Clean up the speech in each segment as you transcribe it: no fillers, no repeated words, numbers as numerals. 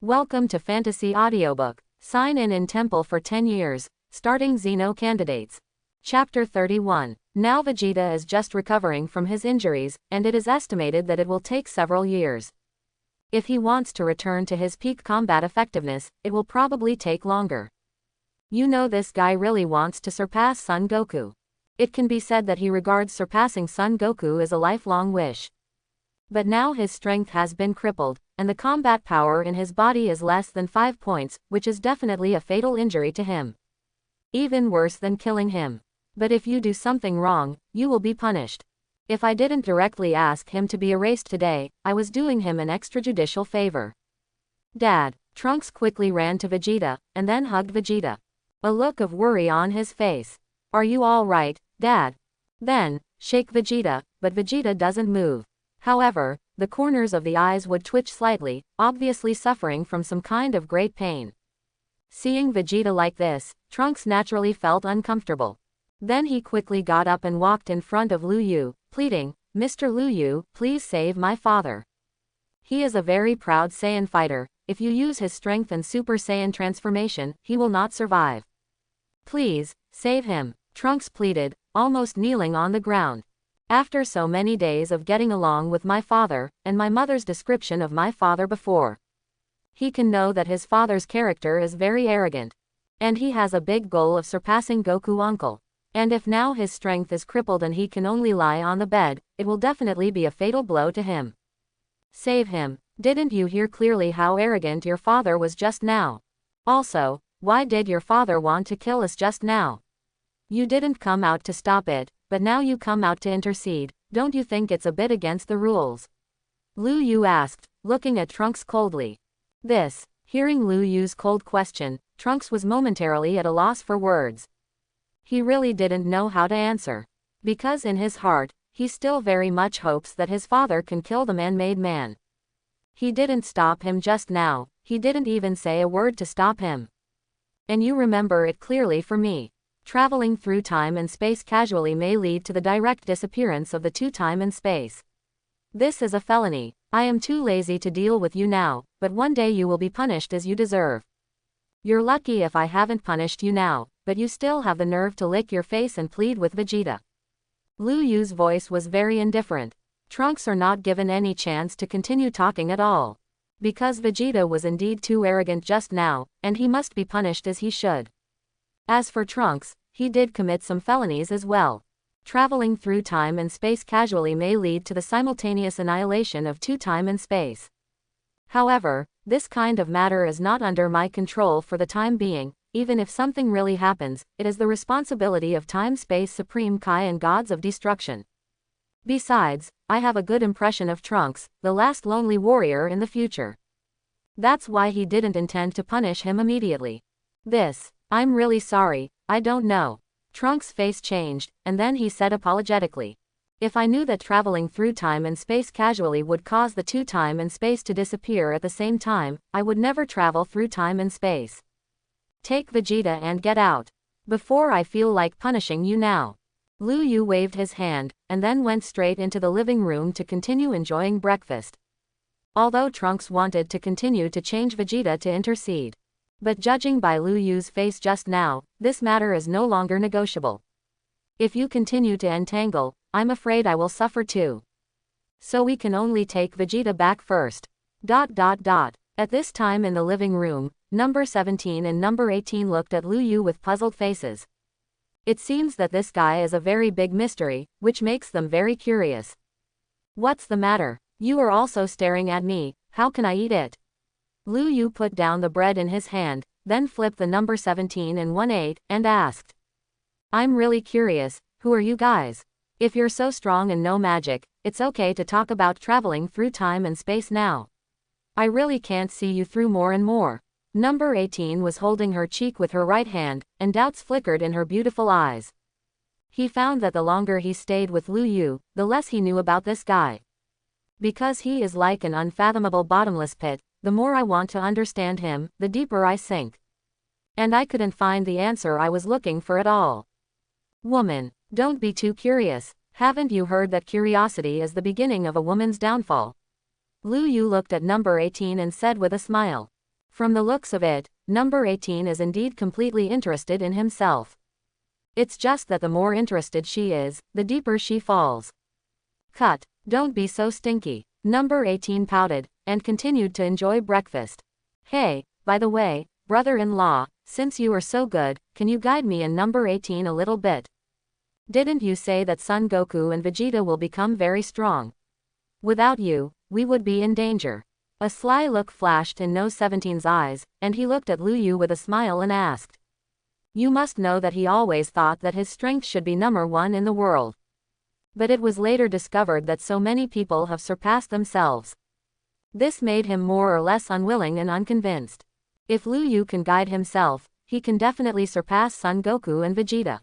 Welcome to Fantasy Audiobook. Sign in Temple for 10 years, starting Zeno candidates. Chapter 31. Now Vegeta is just recovering from his injuries, and it is estimated that it will take several years. If he wants to return to his peak combat effectiveness, it will probably take longer. You know, this guy really wants to surpass Son Goku. It can be said that he regards surpassing Son Goku as a lifelong wish. But now his strength has been crippled, and the combat power in his body is less than 5 points, which is definitely a fatal injury to him. Even worse than killing him. But if you do something wrong, you will be punished. If I didn't directly ask him to be erased today, I was doing him an extrajudicial favor. Dad. Trunks quickly ran to Vegeta, and then hugged Vegeta. A look of worry on his face. Are you all right, Dad? Then, shake Vegeta, but Vegeta doesn't move. However, the corners of the eyes would twitch slightly, obviously suffering from some kind of great pain. Seeing Vegeta like this, Trunks naturally felt uncomfortable. Then he quickly got up and walked in front of Lu Yu, pleading, "Mr. Lu Yu, please save my father. He is a very proud Saiyan fighter. If you use his strength and Super Saiyan transformation, he will not survive. Please, save him," Trunks pleaded, almost kneeling on the ground. After so many days of getting along with my father, and my mother's description of my father before, he can know that his father's character is very arrogant. And he has a big goal of surpassing Goku uncle. And if now his strength is crippled and he can only lie on the bed, it will definitely be a fatal blow to him. Save him. Didn't you hear clearly how arrogant your father was just now? Also, why did your father want to kill us just now? You didn't come out to stop it, but now you come out to intercede. Don't you think it's a bit against the rules? Lu Yu asked, looking at Trunks coldly. Hearing Lu Yu's cold question, Trunks was momentarily at a loss for words. He really didn't know how to answer. Because in his heart, he still very much hopes that his father can kill the man-made man. He didn't stop him just now, he didn't even say a word to stop him. And you remember it clearly for me. Traveling through time and space casually may lead to the direct disappearance of the two time and space. This is a felony. I am too lazy to deal with you now, but one day you will be punished as you deserve. You're lucky if I haven't punished you now, but you still have the nerve to lick your face and plead with Vegeta. Lu Yu's voice was very indifferent. Trunks are not given any chance to continue talking at all. Because Vegeta was indeed too arrogant just now, and he must be punished as he should. As for Trunks, he did commit some felonies as well. Traveling through time and space casually may lead to the simultaneous annihilation of two time and space. However, this kind of matter is not under my control for the time being. Even if something really happens, it is the responsibility of Time-Space Supreme Kai and Gods of Destruction. Besides, I have a good impression of Trunks, the last lonely warrior in the future. That's why he didn't intend to punish him immediately. I'm really sorry, I don't know. Trunks' face changed, and then he said apologetically. If I knew that traveling through time and space casually would cause the two time and space to disappear at the same time, I would never travel through time and space. Take Vegeta and get out. Before I feel like punishing you now. Lu Yu waved his hand, and then went straight into the living room to continue enjoying breakfast. Although Trunks wanted to continue to change Vegeta to intercede. But judging by Lu Yu's face just now, this matter is no longer negotiable. If you continue to entangle, I'm afraid I will suffer too. So we can only take Vegeta back first. At this time in the living room, number 17 and number 18 looked at Lu Yu with puzzled faces. It seems that this guy is a very big mystery, which makes them very curious. What's the matter? You are also staring at me, how can I eat it? Lu Yu put down the bread in his hand, then flipped the number 17 and 18, and asked. I'm really curious, who are you guys? If you're so strong and no magic, it's okay to talk about traveling through time and space now. I really can't see you through more and more. Number 18 was holding her cheek with her right hand, and doubts flickered in her beautiful eyes. He found that the longer he stayed with Lu Yu, the less he knew about this guy. Because he is like an unfathomable bottomless pit, the more I want to understand him, the deeper I sink. And I couldn't find the answer I was looking for at all. Woman, don't be too curious. Haven't you heard that curiosity is the beginning of a woman's downfall? Lu Yu looked at number 18 and said with a smile. From the looks of it, number 18 is indeed completely interested in himself. It's just that the more interested she is, the deeper she falls. Cut. Don't be so stinky. Number 18 pouted, and continued to enjoy breakfast. Hey, by the way, brother-in-law, since you are so good, can you guide me and number 18 a little bit? Didn't you say that Son Goku and Vegeta will become very strong? Without you, we would be in danger. A sly look flashed in No 17's eyes, and he looked at Lu Yu with a smile and asked. You must know that he always thought that his strength should be number 1 in the world. But it was later discovered that so many people have surpassed themselves. This made him more or less unwilling and unconvinced. If Lu Yu can guide himself, he can definitely surpass Son Goku and Vegeta.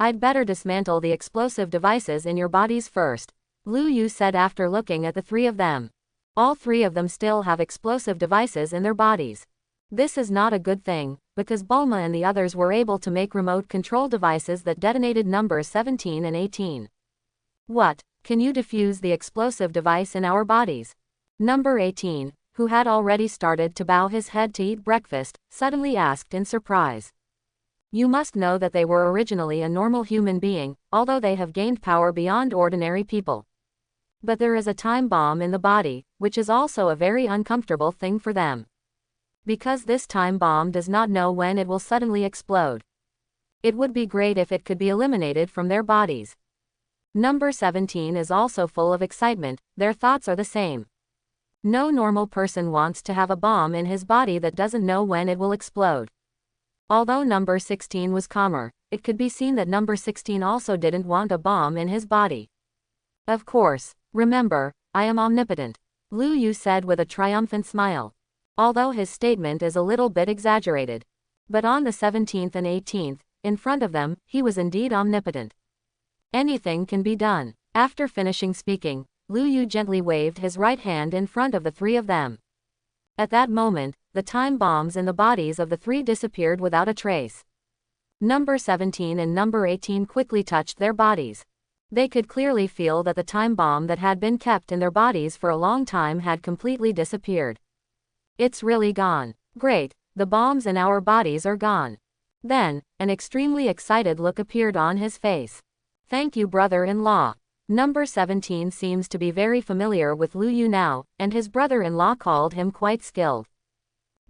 I'd better dismantle the explosive devices in your bodies first, Lu Yu said after looking at the 3 of them. All 3 of them still have explosive devices in their bodies. This is not a good thing, because Bulma and the others were able to make remote control devices that detonated numbers 17 and 18. What? Can you defuse the explosive device in our bodies? Number 18, who had already started to bow his head to eat breakfast, suddenly asked in surprise. You must know that they were originally a normal human being, although they have gained power beyond ordinary people. But there is a time bomb in the body, which is also a very uncomfortable thing for them. Because this time bomb does not know when it will suddenly explode. It would be great if it could be eliminated from their bodies. Number 17 is also full of excitement, their thoughts are the same. No normal person wants to have a bomb in his body that doesn't know when it will explode. Although number 16 was calmer, it could be seen that number 16 also didn't want a bomb in his body. Of course, remember, I am omnipotent, Lu Yu said with a triumphant smile. Although his statement is a little bit exaggerated. But on the 17th and 18th, in front of them, he was indeed omnipotent. Anything can be done. After finishing speaking, Lu Yu gently waved his right hand in front of the 3 of them. At that moment, the time bombs in the bodies of the 3 disappeared without a trace. Number 17 and number 18 quickly touched their bodies. They could clearly feel that the time bomb that had been kept in their bodies for a long time had completely disappeared. It's really gone. Great, the bombs in our bodies are gone. Then, an extremely excited look appeared on his face. Thank you, brother-in-law. Number 17 seems to be very familiar with Lu Yu now, and his brother-in-law called him quite skilled.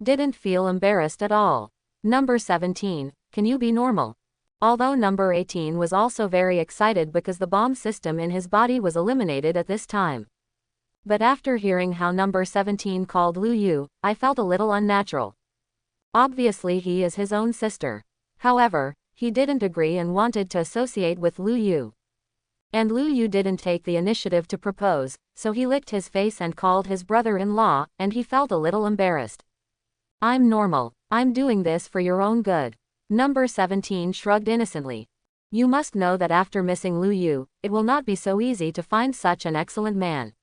Didn't feel embarrassed at all. Number 17, can you be normal? Although number 18 was also very excited because the bomb system in his body was eliminated at this time. But after hearing how number 17 called Lu Yu, I felt a little unnatural. Obviously he is his own sister. However, he didn't agree and wanted to associate with Lu Yu. And Lu Yu didn't take the initiative to propose, so he licked his face and called his brother-in-law, and he felt a little embarrassed. I'm normal, I'm doing this for your own good. Number 17 shrugged innocently. You must know that after missing Lu Yu, it will not be so easy to find such an excellent man.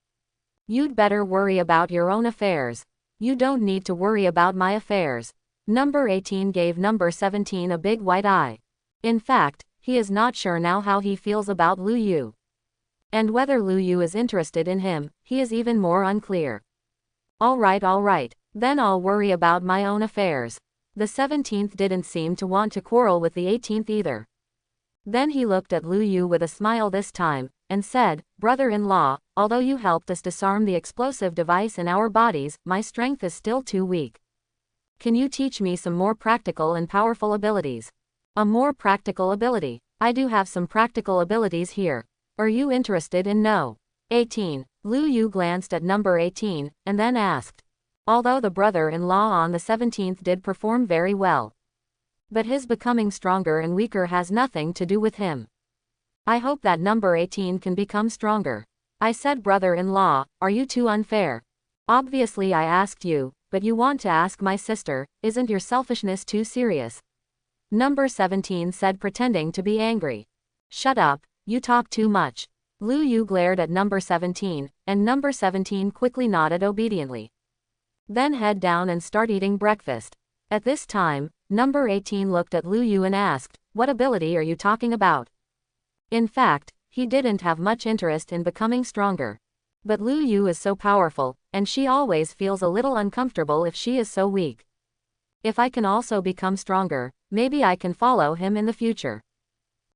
You'd better worry about your own affairs. You don't need to worry about my affairs. Number 18 gave number 17 a big white eye. In fact, he is not sure now how he feels about Lu Yu. And whether Lu Yu is interested in him, he is even more unclear. Alright, then I'll worry about my own affairs. The 17th didn't seem to want to quarrel with the 18th either. Then he looked at Lu Yu with a smile this time, and said, brother-in-law, although you helped us disarm the explosive device in our bodies, my strength is still too weak. Can you teach me some more practical and powerful abilities? A more practical ability. I do have some practical abilities here. Are you interested in no? 18. Lu Yu glanced at number 18, and then asked. Although the brother-in-law on the 17th did perform very well. But his becoming stronger and weaker has nothing to do with him. I hope that number 18 can become stronger. I said, brother-in-law, are you too unfair? Obviously I asked you, but you want to ask my sister, isn't your selfishness too serious? Number 17 said, pretending to be angry. Shut up, you talk too much. Lu Yu glared at number 17, and number 17 quickly nodded obediently. Then head down and start eating breakfast. At this time, number 18 looked at Lu Yu and asked, what ability are you talking about? In fact, he didn't have much interest in becoming stronger. But Lu Yu is so powerful, and she always feels a little uncomfortable if she is so weak. If I can also become stronger, maybe I can follow him in the future.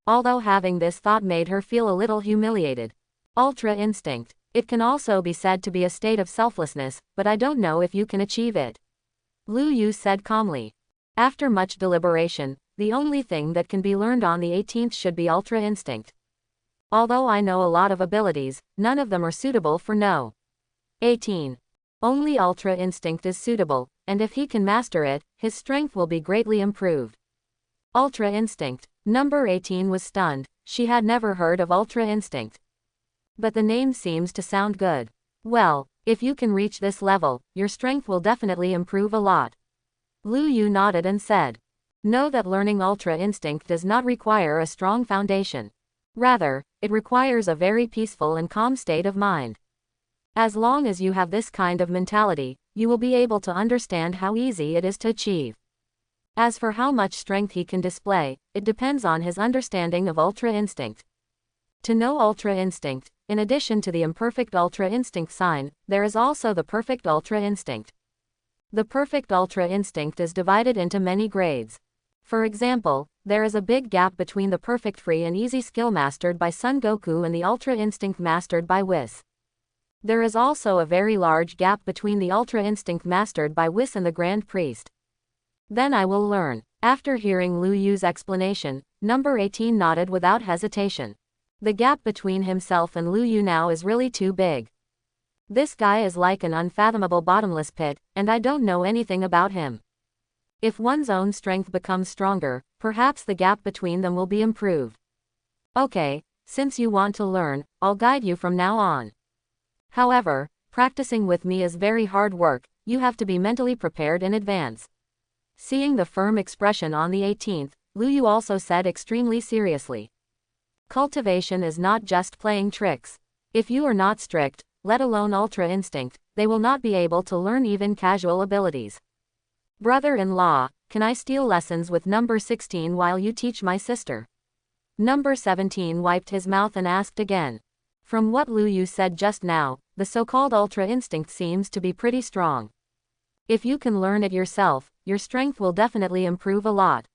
Although having this thought made her feel a little humiliated. Ultra instinct. It can also be said to be a state of selflessness, but I don't know if you can achieve it. Lu Yu said calmly. After much deliberation, the only thing that can be learned on the 18th should be ultra instinct. Although I know a lot of abilities, none of them are suitable for No. 18. Only ultra instinct is suitable, and if he can master it, his strength will be greatly improved. Ultra instinct. Number 18 was stunned. She had never heard of ultra instinct. But the name seems to sound good. Well, if you can reach this level, your strength will definitely improve a lot. Lu Yu nodded and said. Know that learning ultra instinct does not require a strong foundation. Rather, it requires a very peaceful and calm state of mind. As long as you have this kind of mentality, you will be able to understand how easy it is to achieve. As for how much strength he can display, it depends on his understanding of ultra instinct. To know ultra instinct, in addition to the imperfect ultra instinct sign, there is also the perfect ultra instinct. The perfect ultra instinct is divided into many grades. For example, there is a big gap between the perfect free and easy skill mastered by Son Goku and the ultra instinct mastered by Whis. There is also a very large gap between the ultra instinct mastered by Whis and the Grand Priest. Then I will learn. After hearing Lu Yu's explanation, number 18 nodded without hesitation. The gap between himself and Lu Yu now is really too big. This guy is like an unfathomable bottomless pit, and I don't know anything about him. If one's own strength becomes stronger, perhaps the gap between them will be improved. Okay, since you want to learn, I'll guide you from now on. However, practicing with me is very hard work, you have to be mentally prepared in advance. Seeing the firm expression on the 18th, Lu Yu also said extremely seriously. Cultivation is not just playing tricks. If you are not strict, let alone ultra instinct, they will not be able to learn even casual abilities. Brother-in-law, can I steal lessons with number 16 while you teach my sister? Number 17 wiped his mouth and asked again. From what Lu Yu said just now, the so-called ultra instinct seems to be pretty strong. If you can learn it yourself, your strength will definitely improve a lot.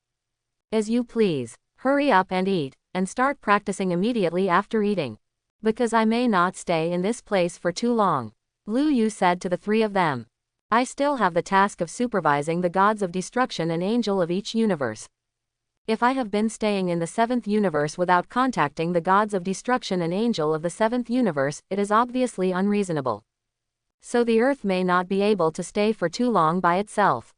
As you please, hurry up and eat, and start practicing immediately after eating. Because I may not stay in this place for too long. Lu Yu said to the three of them. I still have the task of supervising the gods of destruction and angel of each universe. If I have been staying in the 7th universe without contacting the gods of destruction and angel of the 7th universe, it is obviously unreasonable. So the earth may not be able to stay for too long by itself.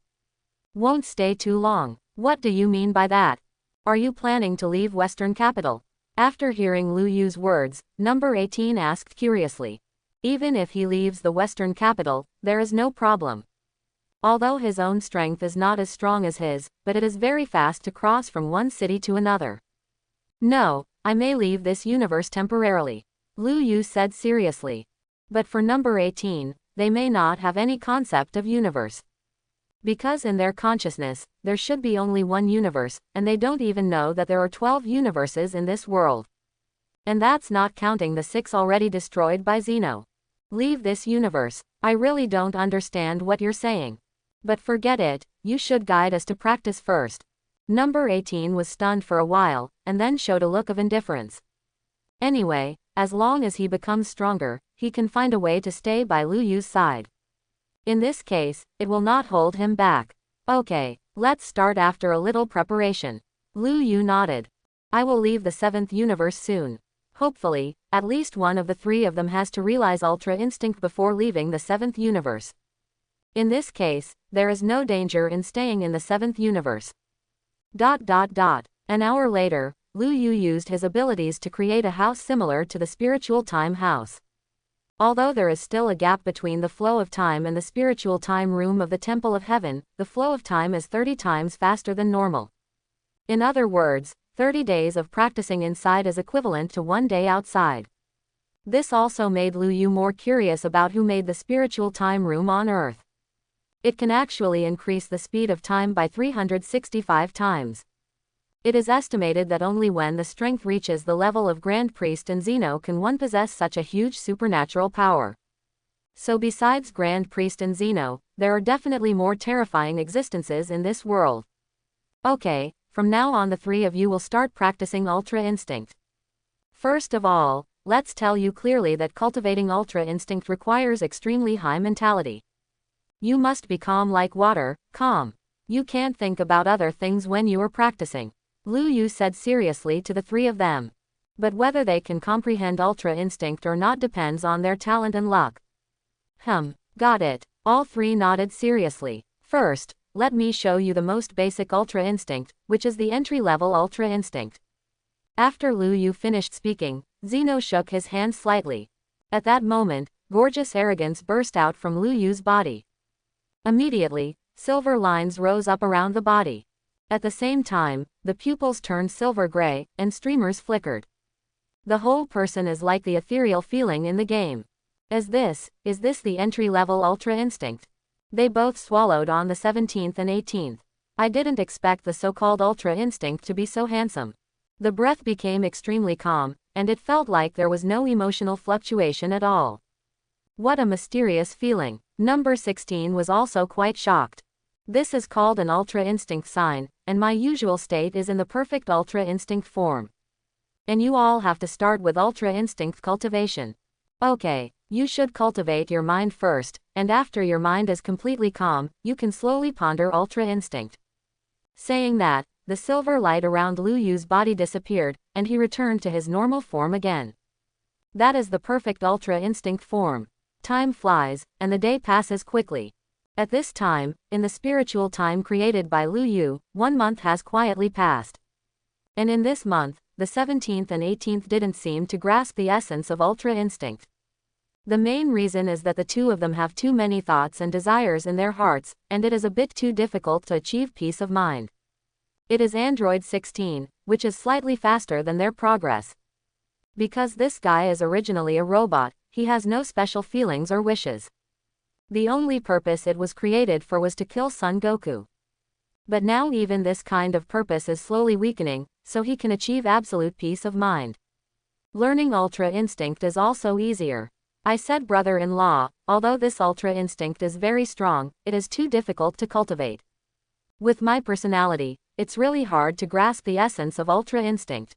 Won't stay too long. What do you mean by that? Are you planning to leave Western Capital? After hearing Lu Yu's words, number 18 asked curiously. Even if he leaves the Western Capital, there is no problem. Although his own strength is not as strong as his, but it is very fast to cross from one city to another. No, I may leave this universe temporarily. Lu Yu said seriously. But for number 18, they may not have any concept of universe. Because in their consciousness, there should be only one universe, and they don't even know that there are 12 universes in this world. And that's not counting the 6 already destroyed by Zeno. Leave this universe. I really don't understand what you're saying. But forget it, you should guide us to practice first. Number 18 was stunned for a while, and then showed a look of indifference. Anyway, as long as he becomes stronger, he can find a way to stay by Lu Yu's side. In this case, it will not hold him back. Okay, let's start after a little preparation. Lu Yu nodded. I will leave the 7th universe soon. Hopefully, at least one of the 3 of them has to realize ultra instinct before leaving the 7th universe. In this case, there is no danger in staying in the 7th universe. An hour later, Lu Yu used his abilities to create a house similar to the spiritual time house. Although there is still a gap between the flow of time and the spiritual time room of the Temple of Heaven, the flow of time is 30 times faster than normal. In other words, 30 days of practicing inside is equivalent to 1 day outside. This also made Lu Yu more curious about who made the spiritual time room on Earth. It can actually increase the speed of time by 365 times. It is estimated that only when the strength reaches the level of Grand Priest and Zeno can one possess such a huge supernatural power. So besides Grand Priest and Zeno, there are definitely more terrifying existences in this world. Okay, from now on the three of you will start practicing Ultra Instinct. First of all, let's tell you clearly that cultivating Ultra Instinct requires extremely high mentality. You must be calm like water, calm. You can't think about other things when you are practicing, Lu Yu said seriously to the three of them. But whether they can comprehend Ultra Instinct or not depends on their talent and luck. Got it. All three nodded seriously. First, let me show you the most basic Ultra Instinct, which is the entry-level Ultra Instinct. After Lu Yu finished speaking, Zeno shook his hand slightly. At that moment, gorgeous arrogance burst out from Lu Yu's body. Immediately, silver lines rose up around the body. At the same time, the pupils turned silver gray, and streamers flickered. The whole person is like the ethereal feeling in the game. Is this the entry-level Ultra Instinct? They both swallowed on the 17th and 18th. I didn't expect the so-called Ultra Instinct to be so handsome. The breath became extremely calm, and it felt like there was no emotional fluctuation at all. What a mysterious feeling. Number 16 was also quite shocked. This is called an Ultra Instinct sign, and my usual state is in the perfect Ultra Instinct form. And you all have to start with Ultra Instinct cultivation. Okay, you should cultivate your mind first, and after your mind is completely calm, you can slowly ponder Ultra Instinct. Saying that, the silver light around Lu Yu's body disappeared, and he returned to his normal form again. That is the perfect Ultra Instinct form. Time flies, and the day passes quickly. At this time, in the spiritual time created by Lu Yu, 1 month has quietly passed. And in this month, the 17th and 18th didn't seem to grasp the essence of Ultra Instinct. The main reason is that the two of them have too many thoughts and desires in their hearts, and it is a bit too difficult to achieve peace of mind. It is Android 16, which is slightly faster than their progress. Because this guy is originally a robot, he has no special feelings or wishes. The only purpose it was created for was to kill Son Goku. But now even this kind of purpose is slowly weakening, so he can achieve absolute peace of mind. Learning Ultra Instinct is also easier. I said brother-in-law, although this Ultra Instinct is very strong, it is too difficult to cultivate. With my personality, it's really hard to grasp the essence of Ultra Instinct.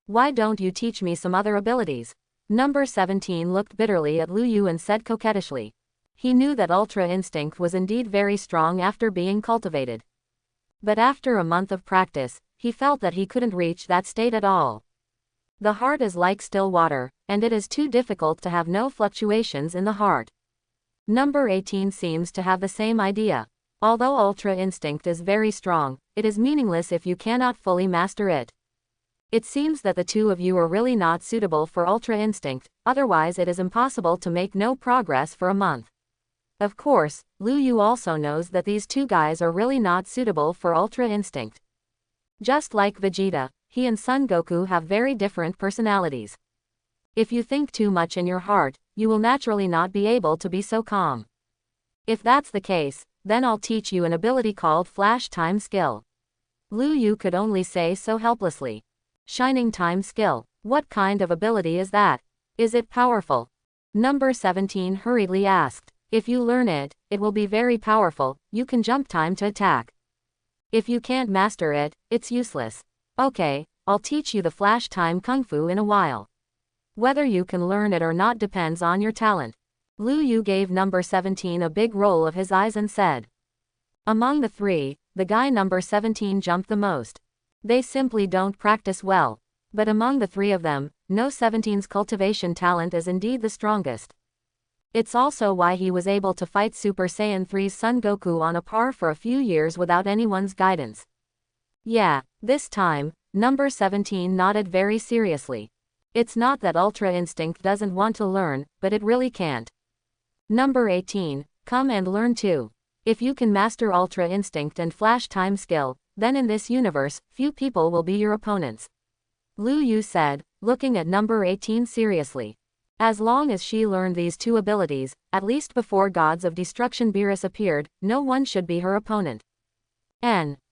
Why don't you teach me some other abilities? Number 17 looked bitterly at Lu Yu and said coquettishly. He knew that Ultra Instinct was indeed very strong after being cultivated. But after a month of practice, he felt that he couldn't reach that state at all. The heart is like still water, and it is too difficult to have no fluctuations in the heart. Number 18 seems to have the same idea. Although Ultra Instinct is very strong, it is meaningless if you cannot fully master it. It seems that the two of you are really not suitable for Ultra Instinct, otherwise it is impossible to make no progress for a month. Of course, Lu Yu also knows that these two guys are really not suitable for Ultra Instinct. Just like Vegeta, he and Son Goku have very different personalities. If you think too much in your heart, you will naturally not be able to be so calm. If that's the case, then I'll teach you an ability called Flash Time Skill. Lu Yu could only say so helplessly. Shining Time Skill. What kind of ability is that? Is it powerful? Number 17 hurriedly asked. If you learn it, it will be very powerful, you can jump time to attack. If you can't master it, it's useless. Okay, I'll teach you the Flash Time Kung Fu in a while. Whether you can learn it or not depends on your talent. Lu Yu gave number 17 a big roll of his eyes and said. Among the three, the guy number 17 jumped the most. They simply don't practice well. But among the three of them, no 17's cultivation talent is indeed the strongest. It's also why he was able to fight Super Saiyan 3's Son Goku on a par for a few years without anyone's guidance. Yeah, this time, number 17 nodded very seriously. It's not that Ultra Instinct doesn't want to learn, but it really can't. Number 18, come and learn too. If you can master Ultra Instinct and Flash Time Skill, then in this universe, few people will be your opponents. Lu Yu said, looking at number 18 seriously. As long as she learned these two abilities, at least before Gods of Destruction Beerus appeared, no one should be her opponent.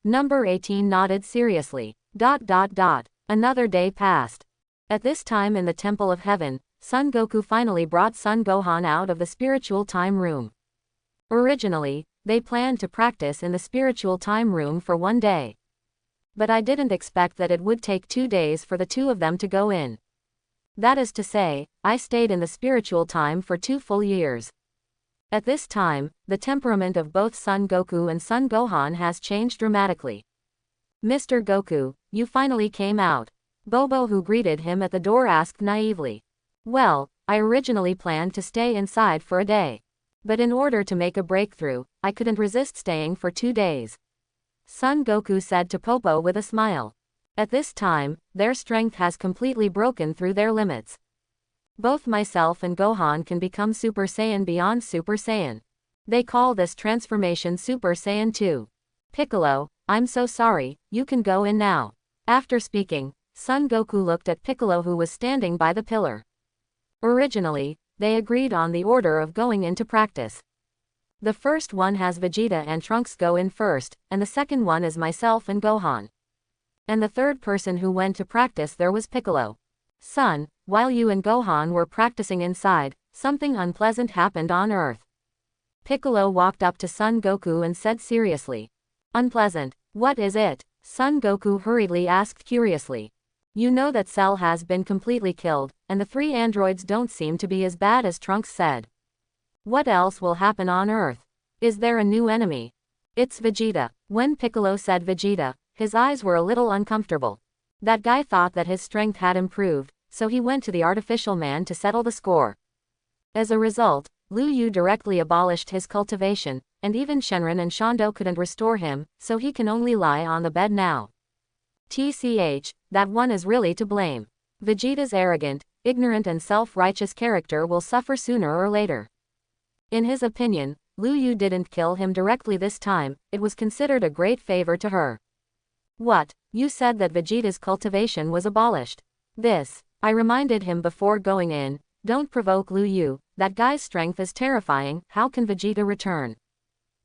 Number 18 nodded seriously. Another day passed. At this time in the Temple of Heaven, Son Goku finally brought Son Gohan out of the spiritual time room. Originally, they planned to practice in the spiritual time room for 1 day. But I didn't expect that it would take 2 days for the two of them to go in. That is to say, I stayed in the spiritual time for 2 full years. At this time, the temperament of both Son Goku and Son Gohan has changed dramatically. "Mr. Goku, you finally came out," Bobo, who greeted him at the door, asked naively. "Well, I originally planned to stay inside for a day. But in order to make a breakthrough, I couldn't resist staying for 2 days," Son Goku said to Popo with a smile. At this time, their strength has completely broken through their limits. Both myself and Gohan can become Super Saiyan beyond Super Saiyan. They call this transformation Super Saiyan 2. "Piccolo, I'm so sorry, you can go in now." After speaking, Son Goku looked at Piccolo, who was standing by the pillar. Originally, they agreed on the order of going into practice. The first one has Vegeta and Trunks go in first, and the second one is myself and Gohan. And the third person who went to practice there was Piccolo. "Son, while you and Gohan were practicing inside, something unpleasant happened on Earth." Piccolo walked up to Son Goku and said seriously. "Unpleasant? What is it?" Son Goku hurriedly asked curiously. "You know that Cell has been completely killed, and the 3 androids don't seem to be as bad as Trunks said. What else will happen on Earth? Is there a new enemy?" "It's Vegeta." When Piccolo said Vegeta, his eyes were a little uncomfortable. That guy thought that his strength had improved, so he went to the artificial man to settle the score. As a result, Liu Yu directly abolished his cultivation, and even Shenron and Shondo couldn't restore him, so he can only lie on the bed now. TCH, that one is really to blame. Vegeta's arrogant, ignorant and self-righteous character will suffer sooner or later. In his opinion, Liu Yu didn't kill him directly this time, it was considered a great favor to her. "What? You said that Vegeta's cultivation was abolished." I reminded him before going in, "Don't provoke Liu Yu, that guy's strength is terrifying, how can Vegeta return?"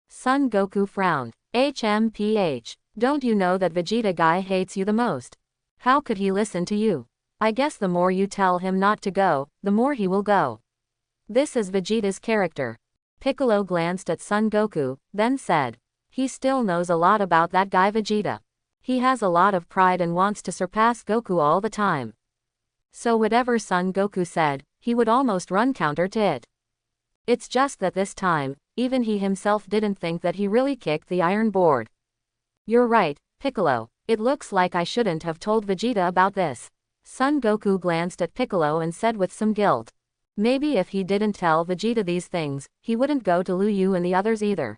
Son Goku frowned. "HMPH, don't you know that Vegeta guy hates you the most? How could he listen to you? I guess the more you tell him not to go, the more he will go. This is Vegeta's character." Piccolo glanced at Son Goku, then said, "He still knows a lot about that guy Vegeta. He has a lot of pride and wants to surpass Goku all the time. So whatever Son Goku said, he would almost run counter to it. It's just that this time, even he himself didn't think that he really kicked the iron board." "You're right, Piccolo, it looks like I shouldn't have told Vegeta about this." Son Goku glanced at Piccolo and said with some guilt. Maybe if he didn't tell Vegeta these things, he wouldn't go to Liu Yu and the others either.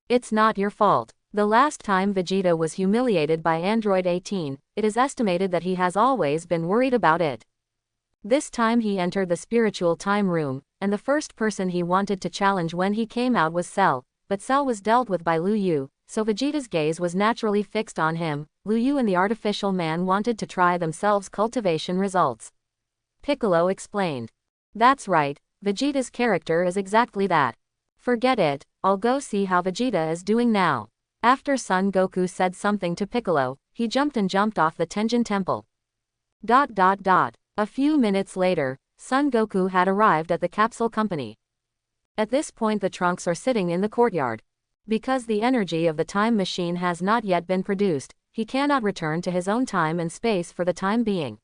"It's not your fault. The last time Vegeta was humiliated by Android 18, it is estimated that he has always been worried about it. This time he entered the spiritual time room, and the first person he wanted to challenge when he came out was Cell, but Cell was dealt with by Liu Yu, so Vegeta's gaze was naturally fixed on him. Liu Yu and the artificial man wanted to try themselves cultivation results." Piccolo explained. "That's right, Vegeta's character is exactly that. Forget it, I'll go see how Vegeta is doing now." After Son Goku said something to Piccolo, he jumped off the Tenjin Temple. A few minutes later, Son Goku had arrived at the capsule company. At this point the Trunks are sitting in the courtyard. Because the energy of the time machine has not yet been produced, he cannot return to his own time and space for the time being.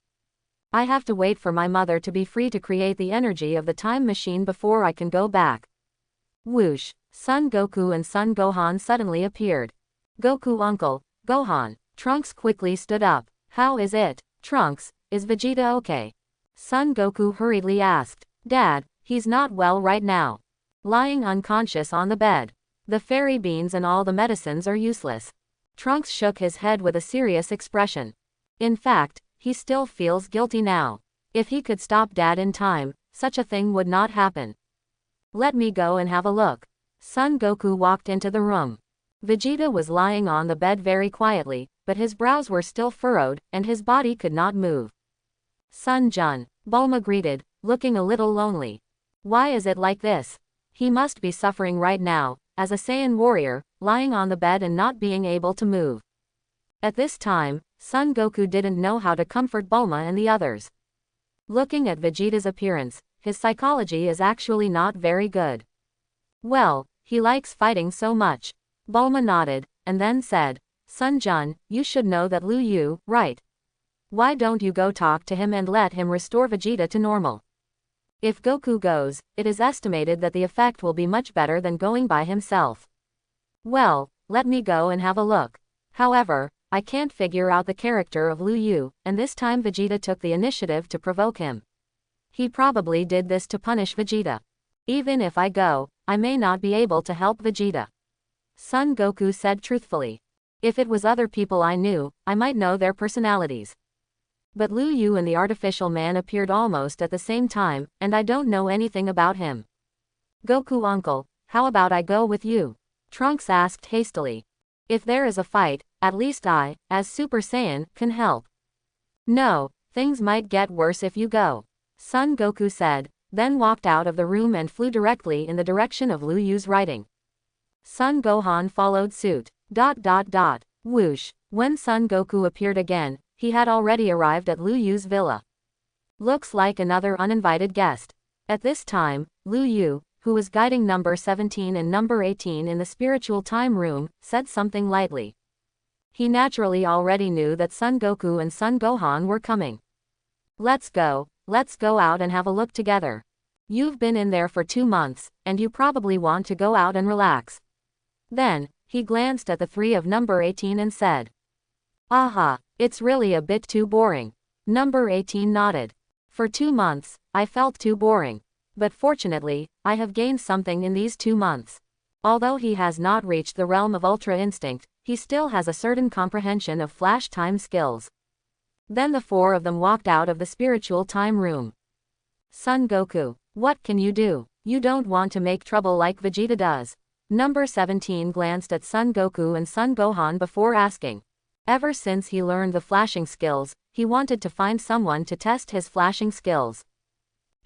"I have to wait for my mother to be free to create the energy of the time machine before I can go back." Whoosh! Son Goku and Son Gohan suddenly appeared. "Goku uncle, Gohan." Trunks quickly stood up. "How is it, Trunks, is Vegeta okay?" Son Goku hurriedly asked. "Dad, he's not well right now. Lying unconscious on the bed. The fairy beans and all the medicines are useless." Trunks shook his head with a serious expression. In fact, he still feels guilty now. If he could stop Dad in time, such a thing would not happen. "Let me go and have a look." Son Goku walked into the room. Vegeta was lying on the bed very quietly, but his brows were still furrowed, and his body could not move. "Son Jun," Bulma greeted, looking a little lonely. "Why is it like this? He must be suffering right now, as a Saiyan warrior, lying on the bed and not being able to move." At this time, Son Goku didn't know how to comfort Bulma and the others. Looking at Vegeta's appearance, his psychology is actually not very good. Well, he likes fighting so much. Bulma nodded, and then said, Son Jun, you should know that Lu Yu, right? Why don't you go talk to him and let him restore Vegeta to normal? If Goku goes, it is estimated that the effect will be much better than going by himself. Well, let me go and have a look. However, I can't figure out the character of Lu Yu, and this time Vegeta took the initiative to provoke him. He probably did this to punish Vegeta. Even if I go, I may not be able to help Vegeta. Son Goku said truthfully. If it was other people I knew, I might know their personalities. But Lu Yu and the artificial man appeared almost at the same time, and I don't know anything about him. Goku uncle, how about I go with you? Trunks asked hastily. If there is a fight, at least I, as Super Saiyan, can help. No, things might get worse if you go. Son Goku said, then walked out of the room and flew directly in the direction of Lu Yu's writing. Son Gohan followed suit. Whoosh. When Son Goku appeared again, he had already arrived at Lu Yu's villa. Looks like another uninvited guest. At this time, Lu Yu, who was guiding number 17 and number 18 in the spiritual time room, said something lightly. He naturally already knew that Son Goku and Son Gohan were coming. Let's go out and have a look together. You've been in there for 2 months, and you probably want to go out and relax. Then, he glanced at the three of number 18 and said, Aha, it's really a bit too boring. Number 18 nodded. For 2 months, I felt too boring. But fortunately, I have gained something in these 2 months. Although he has not reached the realm of Ultra Instinct, he still has a certain comprehension of flash time skills. Then the 4 of them walked out of the spiritual time room. Son Goku, what can you do? You don't want to make trouble like Vegeta does. Number 17 glanced at Son Goku and Son Gohan before asking. Ever since he learned the flashing skills, he wanted to find someone to test his flashing skills.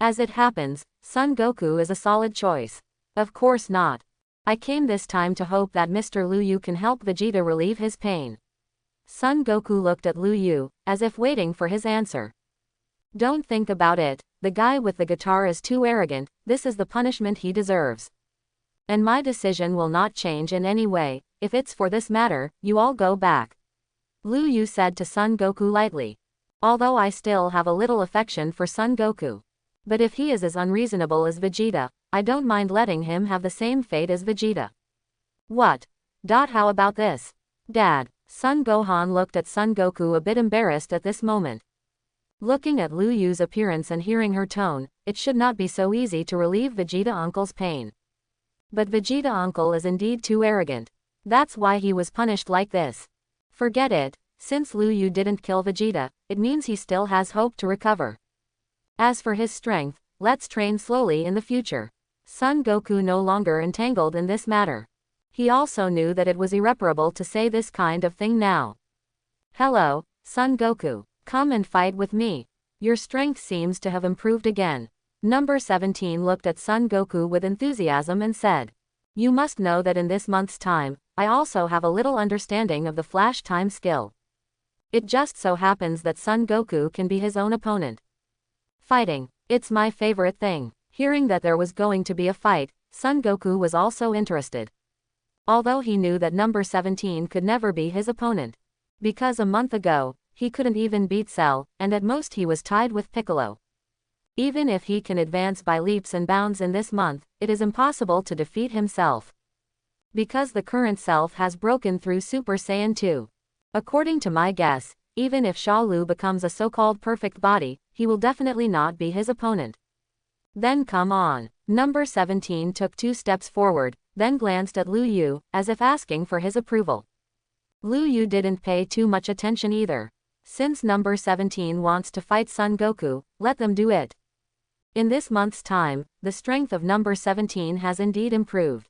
As it happens, Son Goku is a solid choice. Of course not. I came this time to hope that Mr. Lu Yu can help Vegeta relieve his pain. Son Goku looked at Lu Yu, as if waiting for his answer. Don't think about it, the guy with the guitar is too arrogant, this is the punishment he deserves. And my decision will not change in any way, if it's for this matter, you all go back. Lu Yu said to Son Goku lightly. Although I still have a little affection for Son Goku. But if he is as unreasonable as Vegeta, I don't mind letting him have the same fate as Vegeta. What? How about this? Dad. Son Gohan looked at Son Goku a bit embarrassed at this moment. Looking at Lu Yu's appearance and hearing her tone, it should not be so easy to relieve Vegeta uncle's pain. But Vegeta uncle is indeed too arrogant. That's why he was punished like this. Forget it, since Lu Yu didn't kill Vegeta, it means he still has hope to recover. As for his strength, let's train slowly in the future. Son Goku no longer entangled in this matter. He also knew that it was irreparable to say this kind of thing now. Hello, Son Goku, come and fight with me. Your strength seems to have improved again. Number 17 looked at Son Goku with enthusiasm and said, You must know that in this month's time, I also have a little understanding of the flash time skill. It just so happens that Son Goku can be his own opponent. Fighting, it's my favorite thing. Hearing that there was going to be a fight, Son Goku was also interested. Although he knew that number 17 could never be his opponent. Because a month ago, he couldn't even beat Cell, and at most he was tied with Piccolo. Even if he can advance by leaps and bounds in this month, it is impossible to defeat himself. Because the current self has broken through Super Saiyan 2. According to my guess, even if Sha Lu becomes a so-called perfect body, he will definitely not be his opponent. Then come on. Number 17 took 2 steps forward, then glanced at Lu Yu, as if asking for his approval. Lu Yu didn't pay too much attention either. Since number 17 wants to fight Son Goku, let them do it. In this month's time, the strength of number 17 has indeed improved.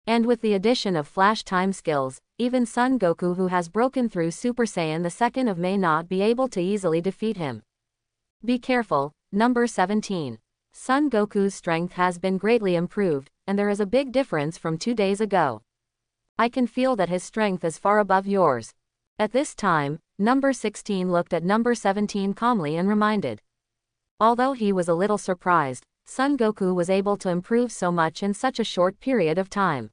And with the addition of flash time skills, even Son Goku who has broken through Super Saiyan the 2nd of may not be able to easily defeat him. Be careful, number 17. Son Goku's strength has been greatly improved, and there is a big difference from 2 days ago. I can feel that his strength is far above yours. At this time, Number 16 looked at number 17 calmly and reminded. Although he was a little surprised, Son Goku was able to improve so much in such a short period of time.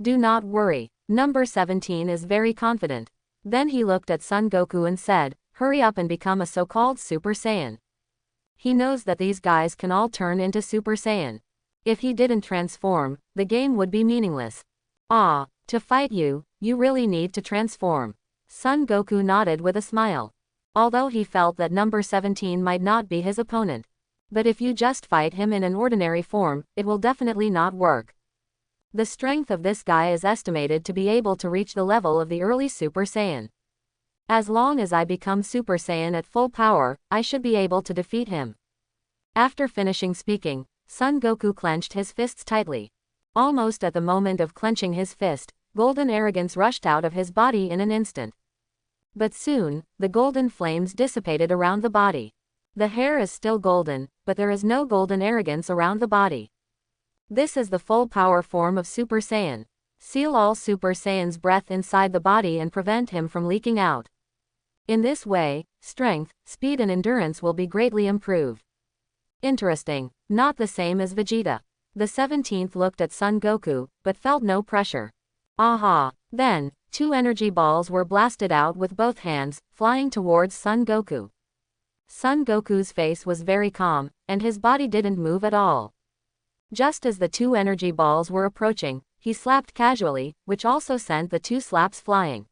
Do not worry, number 17 is very confident. Then he looked at Son Goku and said, hurry up and become a so-called Super Saiyan. He knows that these guys can all turn into Super Saiyan. If he didn't transform, the game would be meaningless. Ah, to fight you, you really need to transform. Son Goku nodded with a smile. Although he felt that number 17 might not be his opponent. But if you just fight him in an ordinary form, it will definitely not work. The strength of this guy is estimated to be able to reach the level of the early Super Saiyan. As long as I become Super Saiyan at full power, I should be able to defeat him. After finishing speaking, Son Goku clenched his fists tightly. Almost at the moment of clenching his fist, golden arrogance rushed out of his body in an instant. But soon, the golden flames dissipated around the body. The hair is still golden, but there is no golden arrogance around the body. This is the full power form of Super Saiyan. Seal all Super Saiyan's breath inside the body and prevent him from leaking out. In this way, strength, speed and endurance will be greatly improved. Interesting, not the same as Vegeta. The 17th looked at Son Goku, but felt no pressure. Aha! Then, 2 energy balls were blasted out with both hands, flying towards Son Goku. Son Goku's face was very calm, and his body didn't move at all. Just as the 2 energy balls were approaching, he slapped casually, which also sent the 2 slaps flying.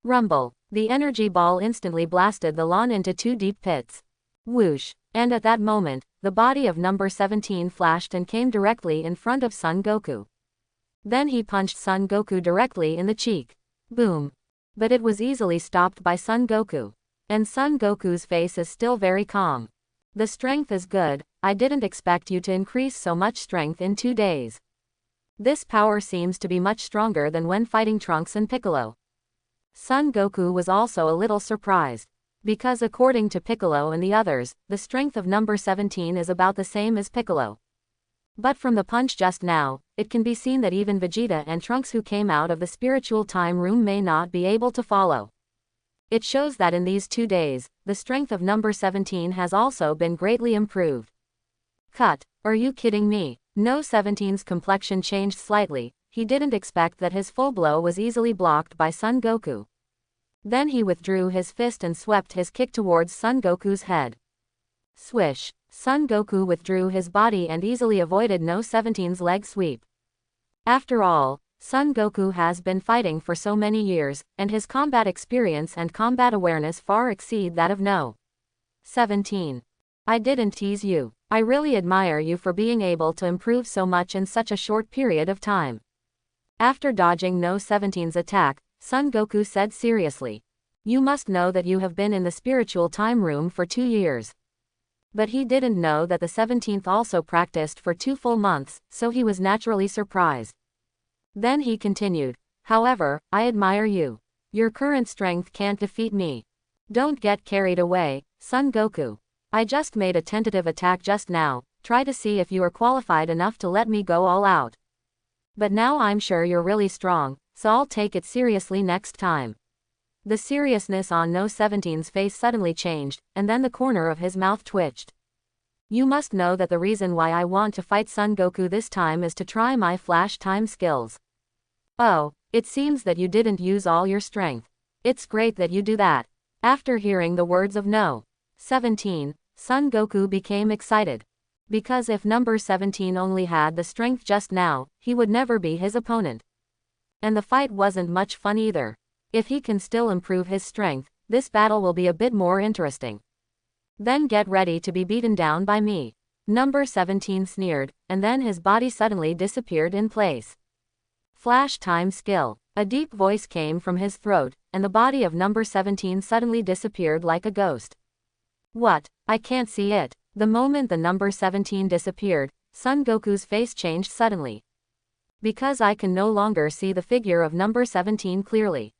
Rumble! The energy ball instantly blasted the lawn into 2 deep pits. Whoosh! And at that moment, the body of number 17 flashed and came directly in front of Son Goku. Then he punched Son Goku directly in the cheek. Boom! But it was easily stopped by Son Goku. And Son Goku's face is still very calm. The strength is good, I didn't expect you to increase so much strength in 2 days. This power seems to be much stronger than when fighting Trunks and Piccolo. Son Goku was also a little surprised. Because according to Piccolo and the others, the strength of number 17 is about the same as Piccolo. But from the punch just now, it can be seen that even Vegeta and Trunks who came out of the spiritual time room may not be able to follow. It shows that in these 2 days, the strength of number 17 has also been greatly improved. Cut, are you kidding me? No 17's complexion changed slightly, he didn't expect that his full blow was easily blocked by Son Goku. Then he withdrew his fist and swept his kick towards Son Goku's head. Swish, Son Goku withdrew his body and easily avoided no 17's leg sweep. After all, Son Goku has been fighting for so many years, and his combat experience and combat awareness far exceed that of no 17. I didn't tease you. I really admire you for being able to improve so much in such a short period of time. After dodging no 17's attack, Son Goku said seriously. You must know that you have been in the spiritual time room for 2 years. But he didn't know that the 17th also practiced for 2 full months, so he was naturally surprised. Then he continued, however, I admire you. Your current strength can't defeat me. Don't get carried away, Son Goku. I just made a tentative attack just now, try to see if you are qualified enough to let me go all out. But now I'm sure you're really strong, so I'll take it seriously next time. The seriousness on no 17's face suddenly changed, and then the corner of his mouth twitched. You must know that the reason why I want to fight Son Goku this time is to try my flash time skills. Oh, it seems that you didn't use all your strength. It's great that you do that. After hearing the words of no 17, Son Goku became excited. Because if number 17 only had the strength just now, he would never be his opponent. And the fight wasn't much fun either. If he can still improve his strength, this battle will be a bit more interesting. Then get ready to be beaten down by me. Number 17 sneered, and then his body suddenly disappeared in place. Flash time skill. A deep voice came from his throat, and the body of number 17 suddenly disappeared like a ghost. What? I can't see it. The moment the number 17 disappeared, Son Goku's face changed suddenly. Because I can no longer see the figure of number 17 clearly.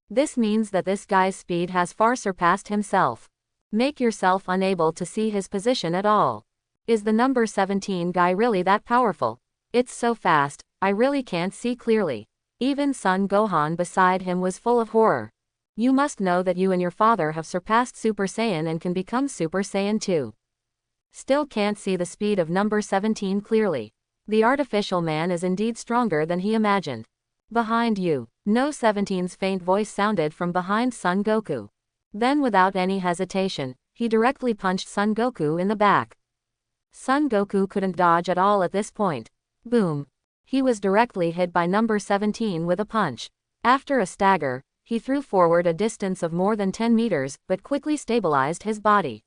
This means that this guy's speed has far surpassed himself. Make yourself unable to see his position at all. Is the number 17 guy really that powerful? It's so fast, I really can't see clearly. Even Son Gohan beside him was full of horror. You must know that you and your father have surpassed Super Saiyan and can become Super Saiyan 2. Still can't see the speed of number 17 clearly. The artificial man is indeed stronger than he imagined. Behind you. No 17's faint voice sounded from behind Son Goku. Then without any hesitation, he directly punched Son Goku in the back. Son Goku couldn't dodge at all at this point. Boom. He was directly hit by number 17 with a punch. After a stagger, he threw forward a distance of more than 10 meters, but quickly stabilized his body.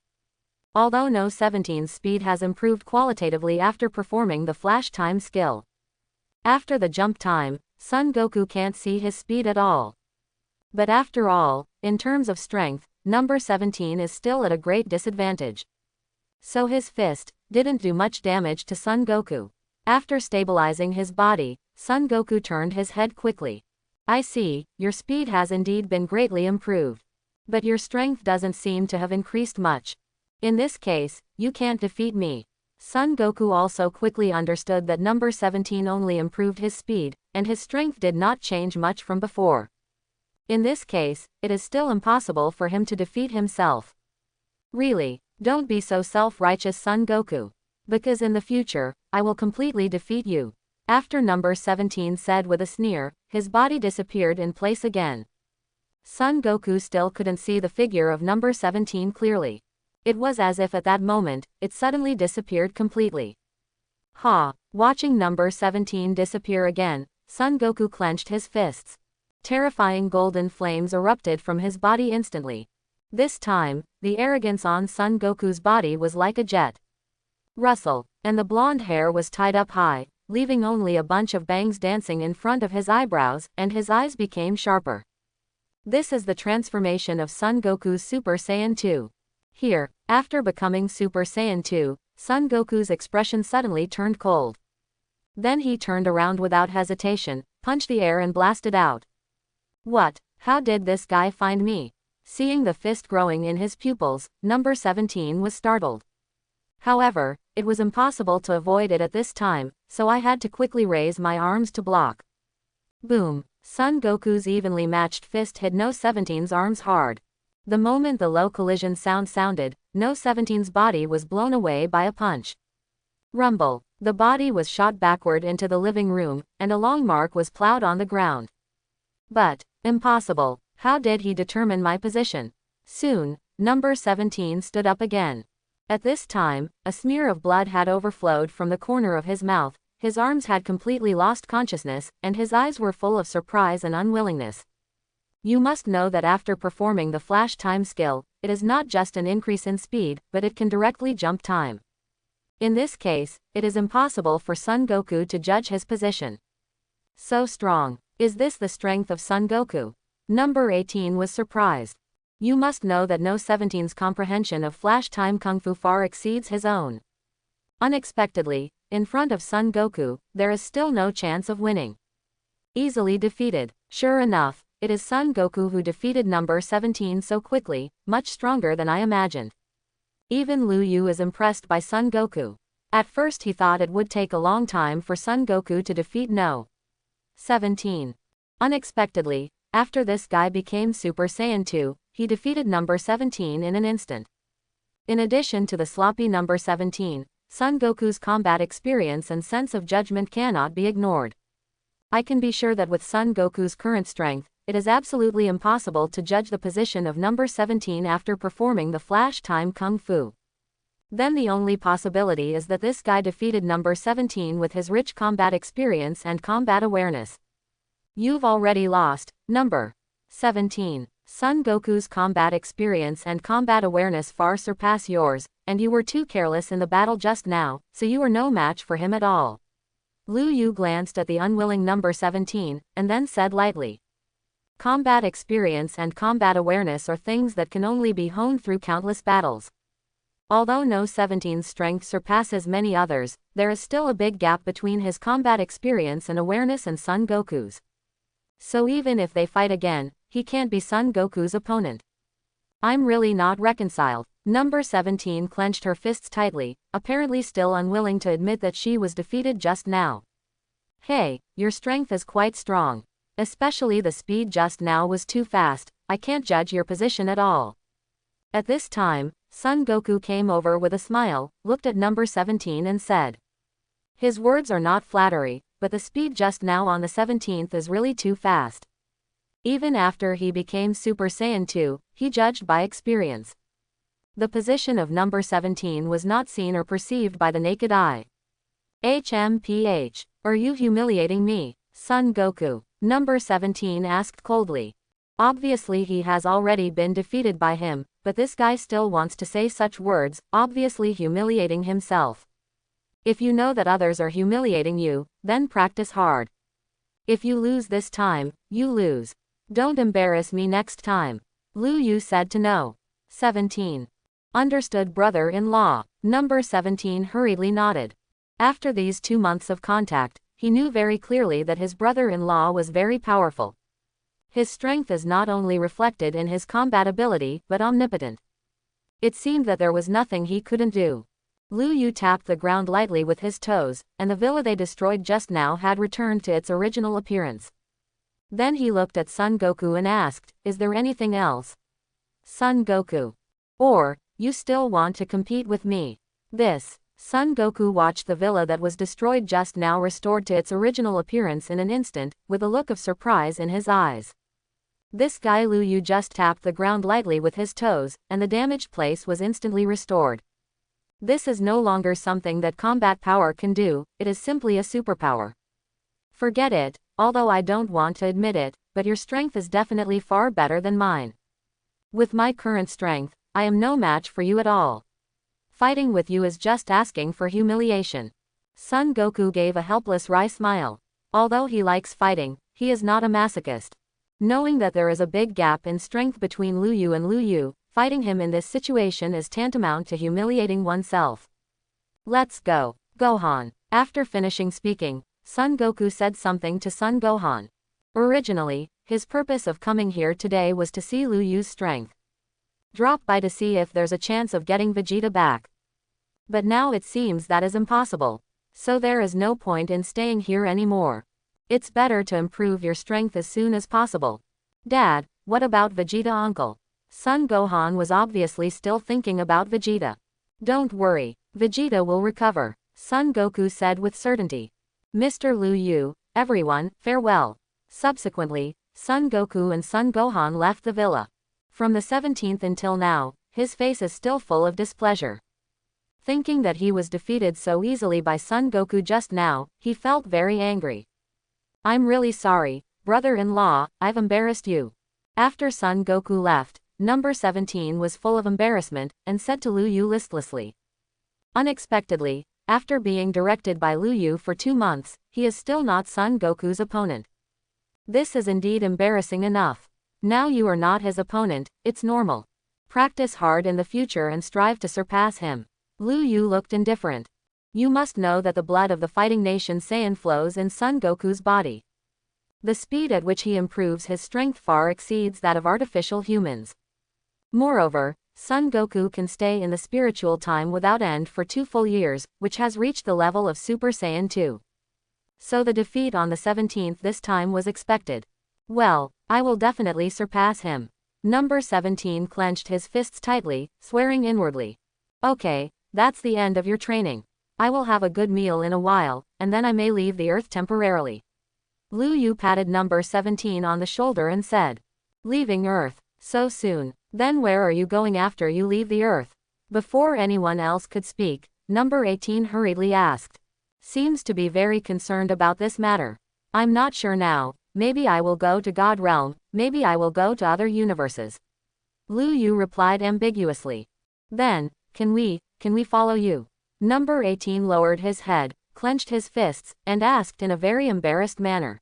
Although No 17's speed has improved qualitatively after performing the flash time skill. After the jump time, Son Goku can't see his speed at all. But after all, in terms of strength, number 17 is still at a great disadvantage. So his fist didn't do much damage to Son Goku. After stabilizing his body, Son Goku turned his head quickly. I see, your speed has indeed been greatly improved. But your strength doesn't seem to have increased much. In this case, you can't defeat me. Son Goku also quickly understood that number 17 only improved his speed, and his strength did not change much from before. In this case, it is still impossible for him to defeat himself. Really, don't be so self-righteous, Son Goku. Because in the future, I will completely defeat you. After number 17 said with a sneer, his body disappeared in place again. Son Goku still couldn't see the figure of number 17 clearly. It was as if at that moment, it suddenly disappeared completely. Ha! Watching number 17 disappear again, Son Goku clenched his fists. Terrifying golden flames erupted from his body instantly. This time, the arrogance on Son Goku's body was like a jet. Rustle, and the blonde hair was tied up high, leaving only a bunch of bangs dancing in front of his eyebrows, and his eyes became sharper. This is the transformation of Son Goku's Super Saiyan 2. Here, after becoming Super Saiyan 2, Son Goku's expression suddenly turned cold. Then he turned around without hesitation, punched the air and blasted out. What? How did this guy find me? Seeing the fist growing in his pupils, number 17 was startled. However, it was impossible to avoid it at this time, so I had to quickly raise my arms to block. Boom! Son Goku's evenly matched fist hit No 17's arms hard. The moment the low collision sound sounded, No 17's body was blown away by a punch. Rumble. The body was shot backward into the living room, and a long mark was plowed on the ground. But, impossible, how did he determine my position? Soon, number 17 stood up again. At this time, a smear of blood had overflowed from the corner of his mouth, his arms had completely lost consciousness, and his eyes were full of surprise and unwillingness. You must know that after performing the flash time skill, it is not just an increase in speed, but it can directly jump time. In this case, it is impossible for Son Goku to judge his position. So strong. Is this the strength of Son Goku? Number 18 was surprised. You must know that No 17's comprehension of flash time kung fu far exceeds his own. Unexpectedly, in front of Son Goku, there is still no chance of winning. Easily defeated. Sure enough, it is Son Goku who defeated number 17 so quickly, much stronger than I imagined. Even Liu Yu is impressed by Son Goku. At first he thought it would take a long time for Son Goku to defeat No. 17. Unexpectedly, after this guy became Super Saiyan 2, he defeated number 17 in an instant. In addition to the sloppy number 17, Son Goku's combat experience and sense of judgment cannot be ignored. I can be sure that with Son Goku's current strength, it is absolutely impossible to judge the position of number 17 after performing the flash time kung fu. Then the only possibility is that this guy defeated number 17 with his rich combat experience and combat awareness. You've already lost, number 17. Son Goku's combat experience and combat awareness far surpass yours, and you were too careless in the battle just now, so you are no match for him at all. Liu Yu glanced at the unwilling number 17, and then said lightly. Combat experience and combat awareness are things that can only be honed through countless battles. Although No 17's strength surpasses many others, there is still a big gap between his combat experience and awareness and Son Goku's. So even if they fight again, he can't be Son Goku's opponent. I'm really not reconciled. Number 17 clenched her fists tightly, apparently still unwilling to admit that she was defeated just now. Hey, your strength is quite strong. Especially the speed just now was too fast, I can't judge your position at all. At this time, Son Goku came over with a smile, looked at number 17 and said. His words are not flattery, but the speed just now on the 17th is really too fast. Even after he became Super Saiyan 2, he judged by experience. The position of number 17 was not seen or perceived by the naked eye. HMPH, are you humiliating me, Son Goku? Number 17 asked coldly. Obviously he has already been defeated by him, but this guy still wants to say such words, obviously humiliating himself. If you know that others are humiliating you, then practice hard. If you lose this time, you lose. Don't embarrass me next time. Lu Yu said to No. 17. Understood, brother-in-law. Number 17 hurriedly nodded. After these 2 months of contact, he knew very clearly that his brother-in-law was very powerful. His strength is not only reflected in his combat ability, but omnipotent. It seemed that there was nothing he couldn't do. Lu Yu tapped the ground lightly with his toes, and the villa they destroyed just now had returned to its original appearance. Then he looked at Son Goku and asked, is there anything else? Son Goku. Or, you still want to compete with me? This. Son Goku watched the villa that was destroyed just now restored to its original appearance in an instant, with a look of surprise in his eyes. This guy Lu Yu just tapped the ground lightly with his toes, and the damaged place was instantly restored. This is no longer something that combat power can do, it is simply a superpower. Forget it, although I don't want to admit it, but your strength is definitely far better than mine. With my current strength, I am no match for you at all. Fighting with you is just asking for humiliation. Son Goku gave a helpless wry smile. Although he likes fighting, he is not a masochist. Knowing that there is a big gap in strength between Lu Yu and Lu Yu, fighting him in this situation is tantamount to humiliating oneself. Let's go, Gohan. After finishing speaking, Son Goku said something to Son Gohan. Originally, his purpose of coming here today was to see Lu Yu's strength. Drop by to see if there's a chance of getting Vegeta back. But now it seems that is impossible. So there is no point in staying here anymore. It's better to improve your strength as soon as possible. Dad, what about Vegeta uncle? Son Gohan was obviously still thinking about Vegeta. Don't worry, Vegeta will recover, Son Goku said with certainty. Mr. Lu Yu, everyone, farewell. Subsequently, Son Goku and Son Gohan left the villa. From the 17th until now, his face is still full of displeasure. Thinking that he was defeated so easily by Son Goku just now, he felt very angry. I'm really sorry, brother-in-law, I've embarrassed you. After Son Goku left, number 17 was full of embarrassment, and said to Lu Yu listlessly. Unexpectedly, after being directed by Lu Yu for 2 months, he is still not Son Goku's opponent. This is indeed embarrassing enough. Now you are not his opponent, it's normal. Practice hard in the future and strive to surpass him. Lu Yu looked indifferent. You must know that the blood of the fighting nation Saiyan flows in Son Goku's body. The speed at which he improves his strength far exceeds that of artificial humans. Moreover, Son Goku can stay in the spiritual time without end for 2 full years, which has reached the level of Super Saiyan 2. So the defeat on the 17th this time was expected. Well, I will definitely surpass him. Number 17 clenched his fists tightly, swearing inwardly. Okay, that's the end of your training. I will have a good meal in a while, and then I may leave the earth temporarily. Lu Yu patted number 17 on the shoulder and said. Leaving earth? So soon? Then where are you going after you leave the earth? Before anyone else could speak, number 18 hurriedly asked. Seems to be very concerned about this matter. I'm not sure now, maybe I will go to God Realm, maybe I will go to other universes. Lu Yu replied ambiguously. Then, can we follow you? Number 18 lowered his head, clenched his fists, and asked in a very embarrassed manner.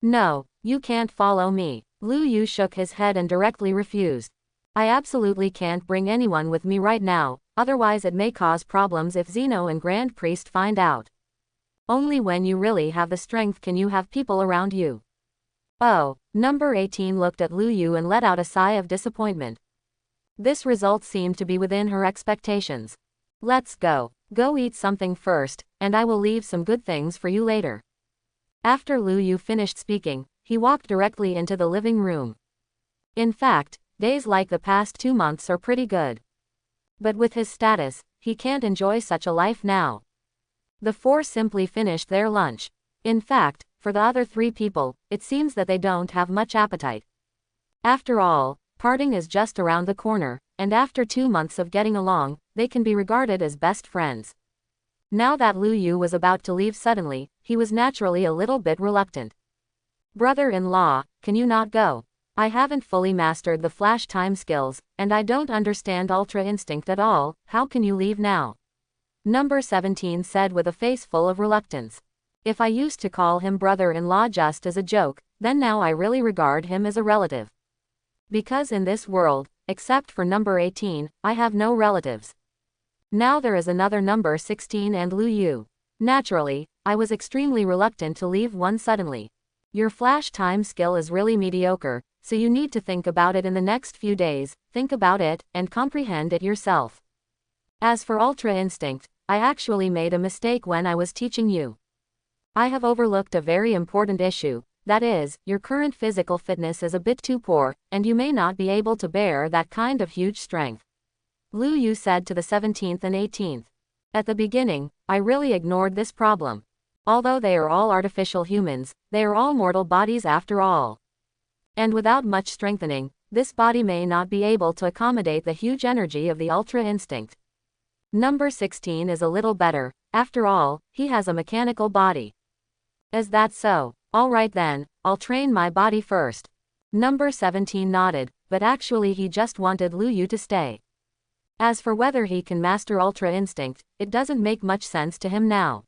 No, you can't follow me. Lu Yu shook his head and directly refused. I absolutely can't bring anyone with me right now, otherwise it may cause problems if Zeno and Grand Priest find out. Only when you really have the strength can you have people around you. Oh, number 18 looked at Lu Yu and let out a sigh of disappointment. This result seemed to be within her expectations. Let's go. Go eat something first, and I will leave some good things for you later. After Lu Yu finished speaking, he walked directly into the living room. In fact, days like the past 2 months are pretty good. But with his status, he can't enjoy such a life now. The four simply finished their lunch. In fact, for the other 3 people, it seems that they don't have much appetite. After all, parting is just around the corner, and after 2 months of getting along, they can be regarded as best friends. Now that Lu Yu was about to leave suddenly, he was naturally a little bit reluctant. Brother-in-law, can you not go? I haven't fully mastered the flash time skills, and I don't understand Ultra Instinct at all. How can you leave now? Number 17 said with a face full of reluctance. If I used to call him brother-in-law just as a joke, then now I really regard him as a relative. Because in this world, except for number 18, I have no relatives. Now there is another number 16 and Lu Yu. Naturally, I was extremely reluctant to leave one suddenly. Your flash time skill is really mediocre, so you need to think about it in the next few days, think about it, and comprehend it yourself. As for Ultra Instinct, I actually made a mistake when I was teaching you. I have overlooked a very important issue, that is, your current physical fitness is a bit too poor, and you may not be able to bear that kind of huge strength. Lu Yu said to the 17th and 18th. At the beginning, I really ignored this problem. Although they are all artificial humans, they are all mortal bodies after all. And without much strengthening, this body may not be able to accommodate the huge energy of the Ultra Instinct. Number 16 is a little better, after all, he has a mechanical body. Is that so? Alright then, I'll train my body first. Number 17 nodded, but actually he just wanted Lu Yu to stay. As for whether he can master Ultra Instinct, it doesn't make much sense to him now.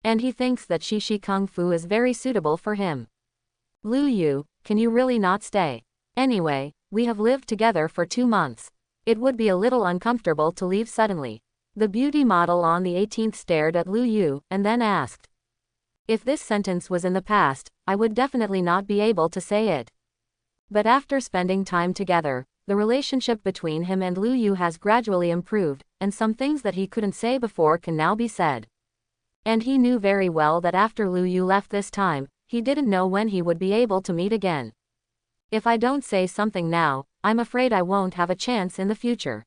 And he thinks that Shishi Kung Fu is very suitable for him. Lu Yu, can you really not stay? Anyway, we have lived together for 2 months. It would be a little uncomfortable to leave suddenly. The beauty model on the 18th stared at Lu Yu, and then asked. If this sentence was in the past, I would definitely not be able to say it. But after spending time together, the relationship between him and Lu Yu has gradually improved, and some things that he couldn't say before can now be said. And he knew very well that after Lu Yu left this time, he didn't know when he would be able to meet again. If I don't say something now, I'm afraid I won't have a chance in the future.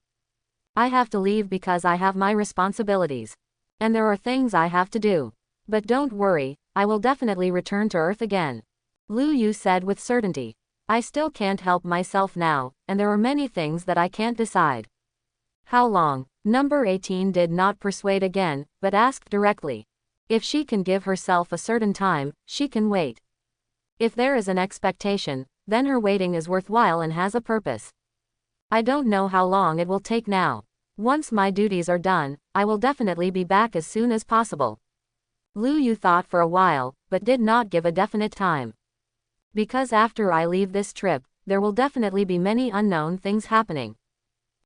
I have to leave because I have my responsibilities. And there are things I have to do. But don't worry, I will definitely return to Earth again. Lu Yu said with certainty. I still can't help myself now, and there are many things that I can't decide. How long? Number 18 did not persuade again, but asked directly. If she can give herself a certain time, she can wait. If there is an expectation, then her waiting is worthwhile and has a purpose. I don't know how long it will take now. Once my duties are done, I will definitely be back as soon as possible. Lu Yu thought for a while, but did not give a definite time. Because after I leave this trip, there will definitely be many unknown things happening.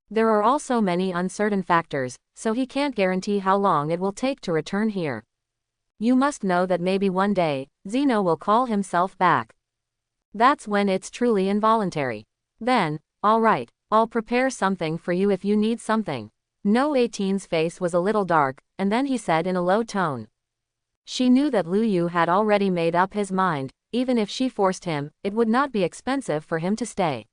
There are also many uncertain factors, so he can't guarantee how long it will take to return here. You must know that maybe one day, Zeno will call himself back. That's when it's truly involuntary. Then, alright, I'll prepare something for you if you need something. No 18's face was a little dark, and then he said in a low tone. She knew that Lu Yu had already made up his mind, even if she forced him, it would not be expensive for him to stay.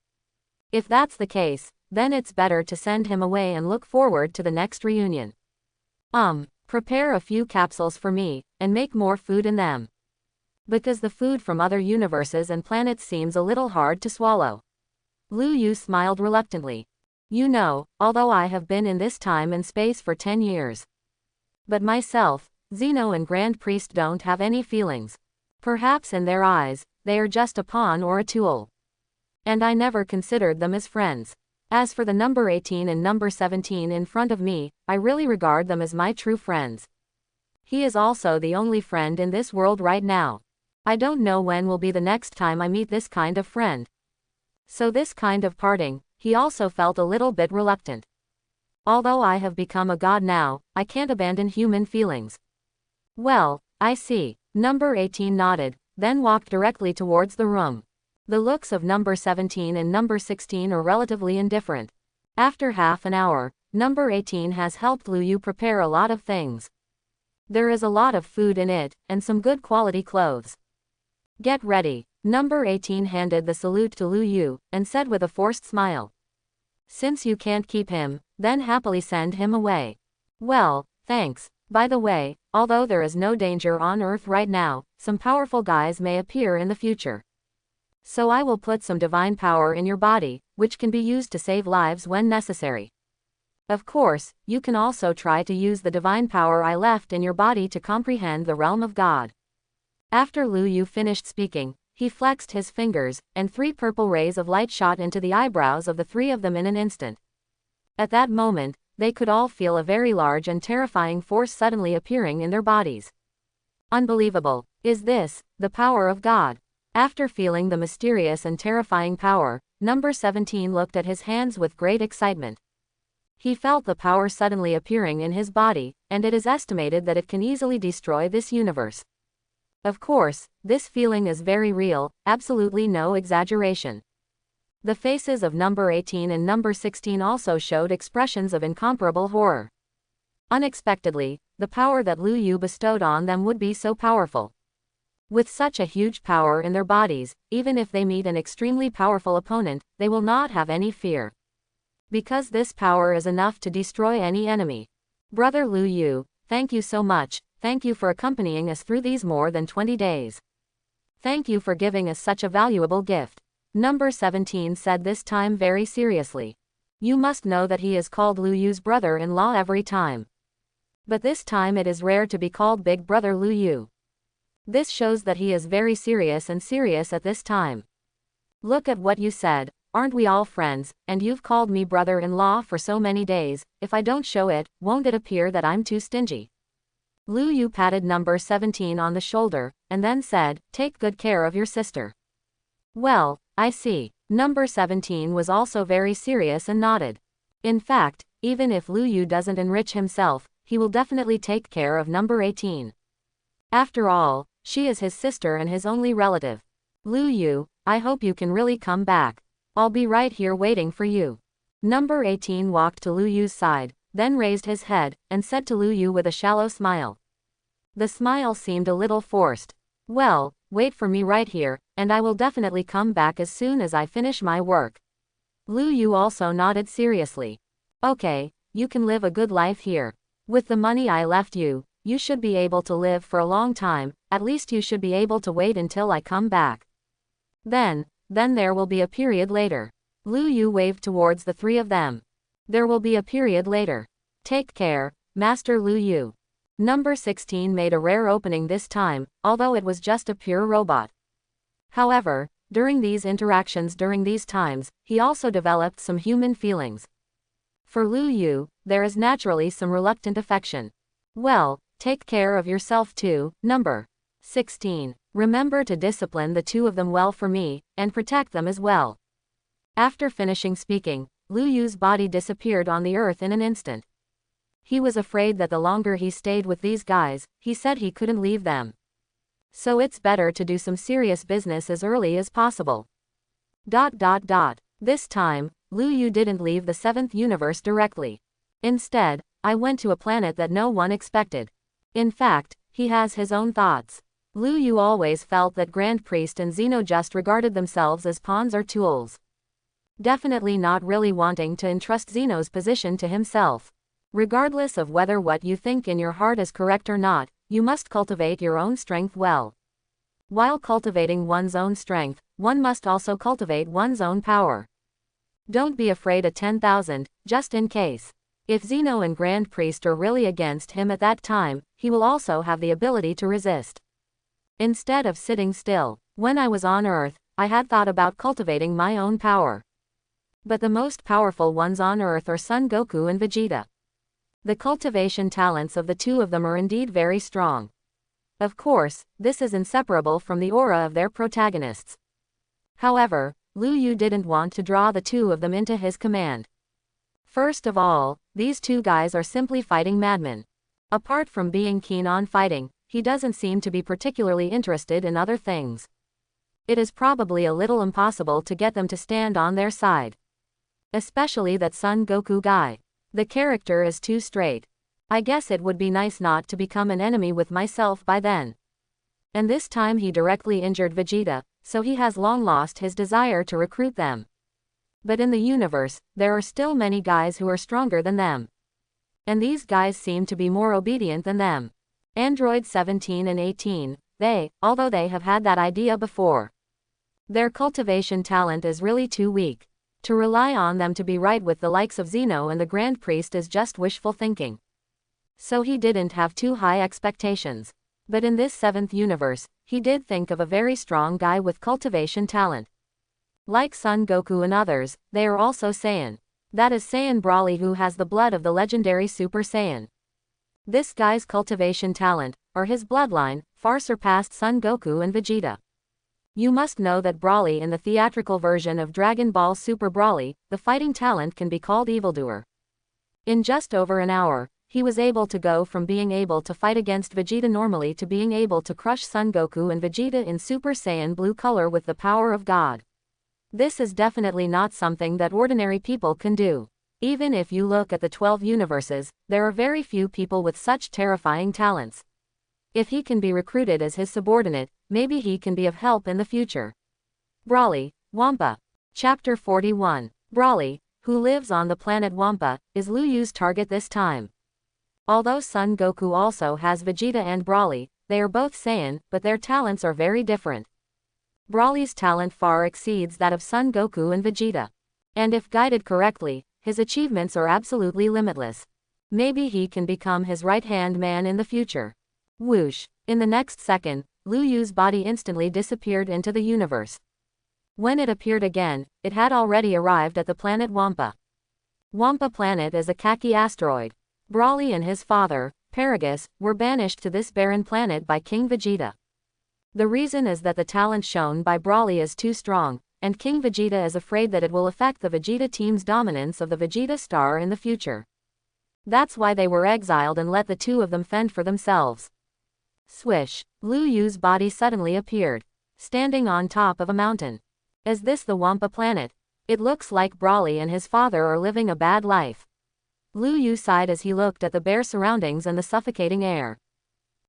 If that's the case, then it's better to send him away and look forward to the next reunion. Prepare a few capsules for me, and make more food in them. Because the food from other universes and planets seems a little hard to swallow. Lu Yu smiled reluctantly. You know, although I have been in this time and space for 10 years. But myself, Zeno and Grand Priest don't have any feelings. Perhaps in their eyes, they are just a pawn or a tool. And I never considered them as friends. As for the number 18 and number 17 in front of me, I really regard them as my true friends. He is also the only friend in this world right now. I don't know when will be the next time I meet this kind of friend. So this kind of parting, he also felt a little bit reluctant. Although I have become a god now, I can't abandon human feelings. Well, I see. Number 18 nodded, then walked directly towards the room. The looks of number 17 and number 16 are relatively indifferent. After half an hour, number 18 has helped Lu Yu prepare a lot of things. There is a lot of food in it, and some good quality clothes. Get ready. Number 18 handed the salute to Lu Yu, and said with a forced smile. Since you can't keep him, then happily send him away. Well, thanks. By the way, although there is no danger on Earth right now, some powerful guys may appear in the future. So I will put some divine power in your body, which can be used to save lives when necessary. Of course, you can also try to use the divine power I left in your body to comprehend the realm of God. After Lu Yu finished speaking, he flexed his fingers, and 3 purple rays of light shot into the eyebrows of the 3 of them in an instant. At that moment, they could all feel a very large and terrifying force suddenly appearing in their bodies. Unbelievable. Is this the power of God? After feeling the mysterious and terrifying power, number 17 looked at his hands with great excitement. He felt the power suddenly appearing in his body, and it is estimated that it can easily destroy this universe. Of course, this feeling is very real, absolutely no exaggeration. The faces of number 18 and number 16 also showed expressions of incomparable horror. Unexpectedly, the power that Lu Yu bestowed on them would be so powerful. With such a huge power in their bodies, even if they meet an extremely powerful opponent, they will not have any fear. Because this power is enough to destroy any enemy. Brother Lu Yu, thank you so much, thank you for accompanying us through these more than 20 days. Thank you for giving us such a valuable gift. Number 17 said this time very seriously. You must know that he is called Lu Yu's brother-in-law every time. But this time it is rare to be called Big Brother Lu Yu. This shows that he is very serious and serious at this time. Look at what you said, aren't we all friends, and you've called me brother-in-law for so many days, if I don't show it, won't it appear that I'm too stingy? Lu Yu patted number 17 on the shoulder, and then said, take good care of your sister. Well, I see. Number 17 was also very serious and nodded. In fact, even if Lu Yu doesn't enrich himself, he will definitely take care of number 18. After all, she is his sister and his only relative. Lu Yu, I hope you can really come back. I'll be right here waiting for you. Number 18 walked to Lu Yu's side, then raised his head, and said to Lu Yu with a shallow smile. The smile seemed a little forced. Well, wait for me right here, and I will definitely come back as soon as I finish my work. Lu Yu also nodded seriously. Okay, you can live a good life here. With the money I left you, you should be able to live for a long time, at least you should be able to wait until I come back. Then there will be a period later. Lu Yu waved towards the 3 of them. There will be a period later. Take care, Master Lu Yu. Number 16 made a rare opening this time, although it was just a pure robot. However, during these interactions during these times, he also developed some human feelings. For Lu Yu, there is naturally some reluctant affection. Well, take care of yourself too, number 16. Remember to discipline the 2 of them well for me, and protect them as well. After finishing speaking, Lu Yu's body disappeared on the earth in an instant. He was afraid that the longer he stayed with these guys, he said he couldn't leave them. So it's better to do some serious business as early as possible. This time, Lu Yu didn't leave the 7th universe directly. Instead, I went to a planet that no one expected. In fact, he has his own thoughts. Lu Yu always felt that Grand Priest and Zeno just regarded themselves as pawns or tools. Definitely not really wanting to entrust Zeno's position to himself. Regardless of whether what you think in your heart is correct or not, you must cultivate your own strength well. While cultivating one's own strength, one must also cultivate one's own power. Don't be afraid of 10,000, just in case. If Zeno and Grand Priest are really against him at that time, he will also have the ability to resist. Instead of sitting still, when I was on Earth, I had thought about cultivating my own power. But the most powerful ones on Earth are Son Goku and Vegeta. The cultivation talents of the 2 of them are indeed very strong. Of course, this is inseparable from the aura of their protagonists. However, Lu Yu didn't want to draw the 2 of them into his command. First of all, these 2 guys are simply fighting madmen. Apart from being keen on fighting, he doesn't seem to be particularly interested in other things. It is probably a little impossible to get them to stand on their side. Especially that Son Goku guy. The character is too straight. I guess it would be nice not to become an enemy with myself by then. And this time he directly injured Vegeta, so he has long lost his desire to recruit them. But in the universe, there are still many guys who are stronger than them. And these guys seem to be more obedient than them. Android 17 and 18, although they have had that idea before. Their cultivation talent is really too weak. To rely on them to be right with the likes of Zeno and the Grand Priest is just wishful thinking. So he didn't have too high expectations. But in this 7th universe, he did think of a very strong guy with cultivation talent. Like Son Goku and others, they are also Saiyan. That is Saiyan Broly, who has the blood of the legendary Super Saiyan. This guy's cultivation talent, or his bloodline, far surpassed Son Goku and Vegeta. You must know that Broly in the theatrical version of Dragon Ball Super Broly, the fighting talent can be called evildoer. In just over an hour, he was able to go from being able to fight against Vegeta normally to being able to crush Son Goku and Vegeta in Super Saiyan blue color with the power of God. This is definitely not something that ordinary people can do. Even if you look at the 12 universes, there are very few people with such terrifying talents. If he can be recruited as his subordinate, maybe he can be of help in the future. Broly, Wampa. Chapter 41. Broly, who lives on the planet Wampa, is Liu Yu's target this time. Although Son Goku also has Vegeta and Broly, they are both Saiyan, but their talents are very different. Broly's talent far exceeds that of Son Goku and Vegeta. And if guided correctly, his achievements are absolutely limitless. Maybe he can become his right-hand man in the future. Whoosh! In the next second, Liu Yu's body instantly disappeared into the universe. When it appeared again, it had already arrived at the planet Wampa. Wampa planet is a khaki asteroid. Broly and his father, Paragus, were banished to this barren planet by King Vegeta. The reason is that the talent shown by Broly is too strong, and King Vegeta is afraid that it will affect the Vegeta team's dominance of the Vegeta star in the future. That's why they were exiled and let the two of them fend for themselves. Swish! Liu Yu's body suddenly appeared, standing on top of a mountain. Is this the Wampa planet? It looks like Broly and his father are living a bad life. Liu Yu sighed as he looked at the bare surroundings and the suffocating air.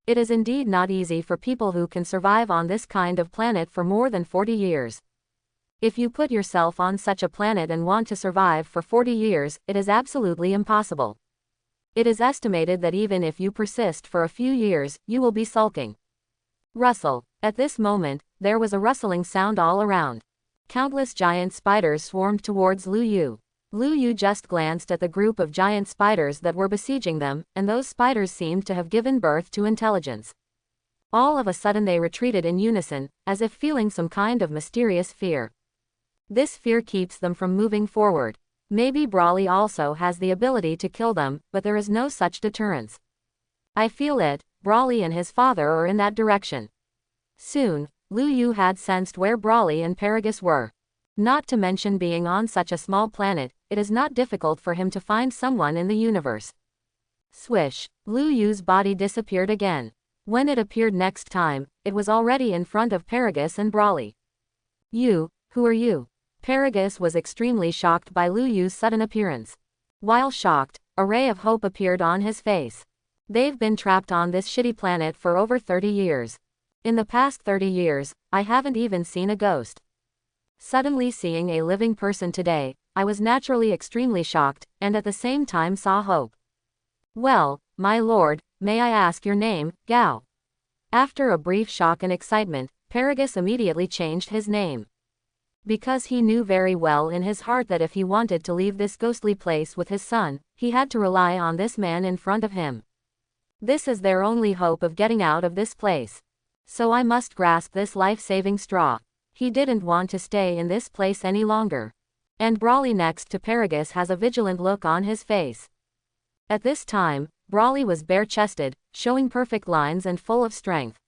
It is indeed not easy for people who can survive on this kind of planet for more than 40 years. If you put yourself on such a planet and want to survive for 40 years, it is absolutely impossible. It is estimated that even if you persist for a few years, you will be sulking. Rustle. At this moment, there was a rustling sound all around. Countless giant spiders swarmed towards Liu Yu. Liu Yu just glanced at the group of giant spiders that were besieging them, and those spiders seemed to have given birth to intelligence. All of a sudden they retreated in unison, as if feeling some kind of mysterious fear. This fear keeps them from moving forward. Maybe Broly also has the ability to kill them, but there is no such deterrence. I feel it, Broly and his father are in that direction. Soon, Liu Yu had sensed where Broly and Paragus were. Not to mention being on such a small planet, it is not difficult for him to find someone in the universe. Swish! Liu Yu's body disappeared again. When it appeared next time, it was already in front of Paragus and Broly. You, who are you? Paragus was extremely shocked by Liu Yu's sudden appearance. While shocked, a ray of hope appeared on his face. They've been trapped on this shitty planet for over 30 years. In the past 30 years, I haven't even seen a ghost. Suddenly seeing a living person today, I was naturally extremely shocked, and at the same time saw hope. Well, my lord, may I ask your name, Gao? After a brief shock and excitement, Paragus immediately changed his name. Because he knew very well in his heart that if he wanted to leave this ghostly place with his son, he had to rely on this man in front of him. This is their only hope of getting out of this place. So I must grasp this life-saving straw. He didn't want to stay in this place any longer. And Broly next to Paragus has a vigilant look on his face. At this time, Broly was bare-chested, showing perfect lines and full of strength.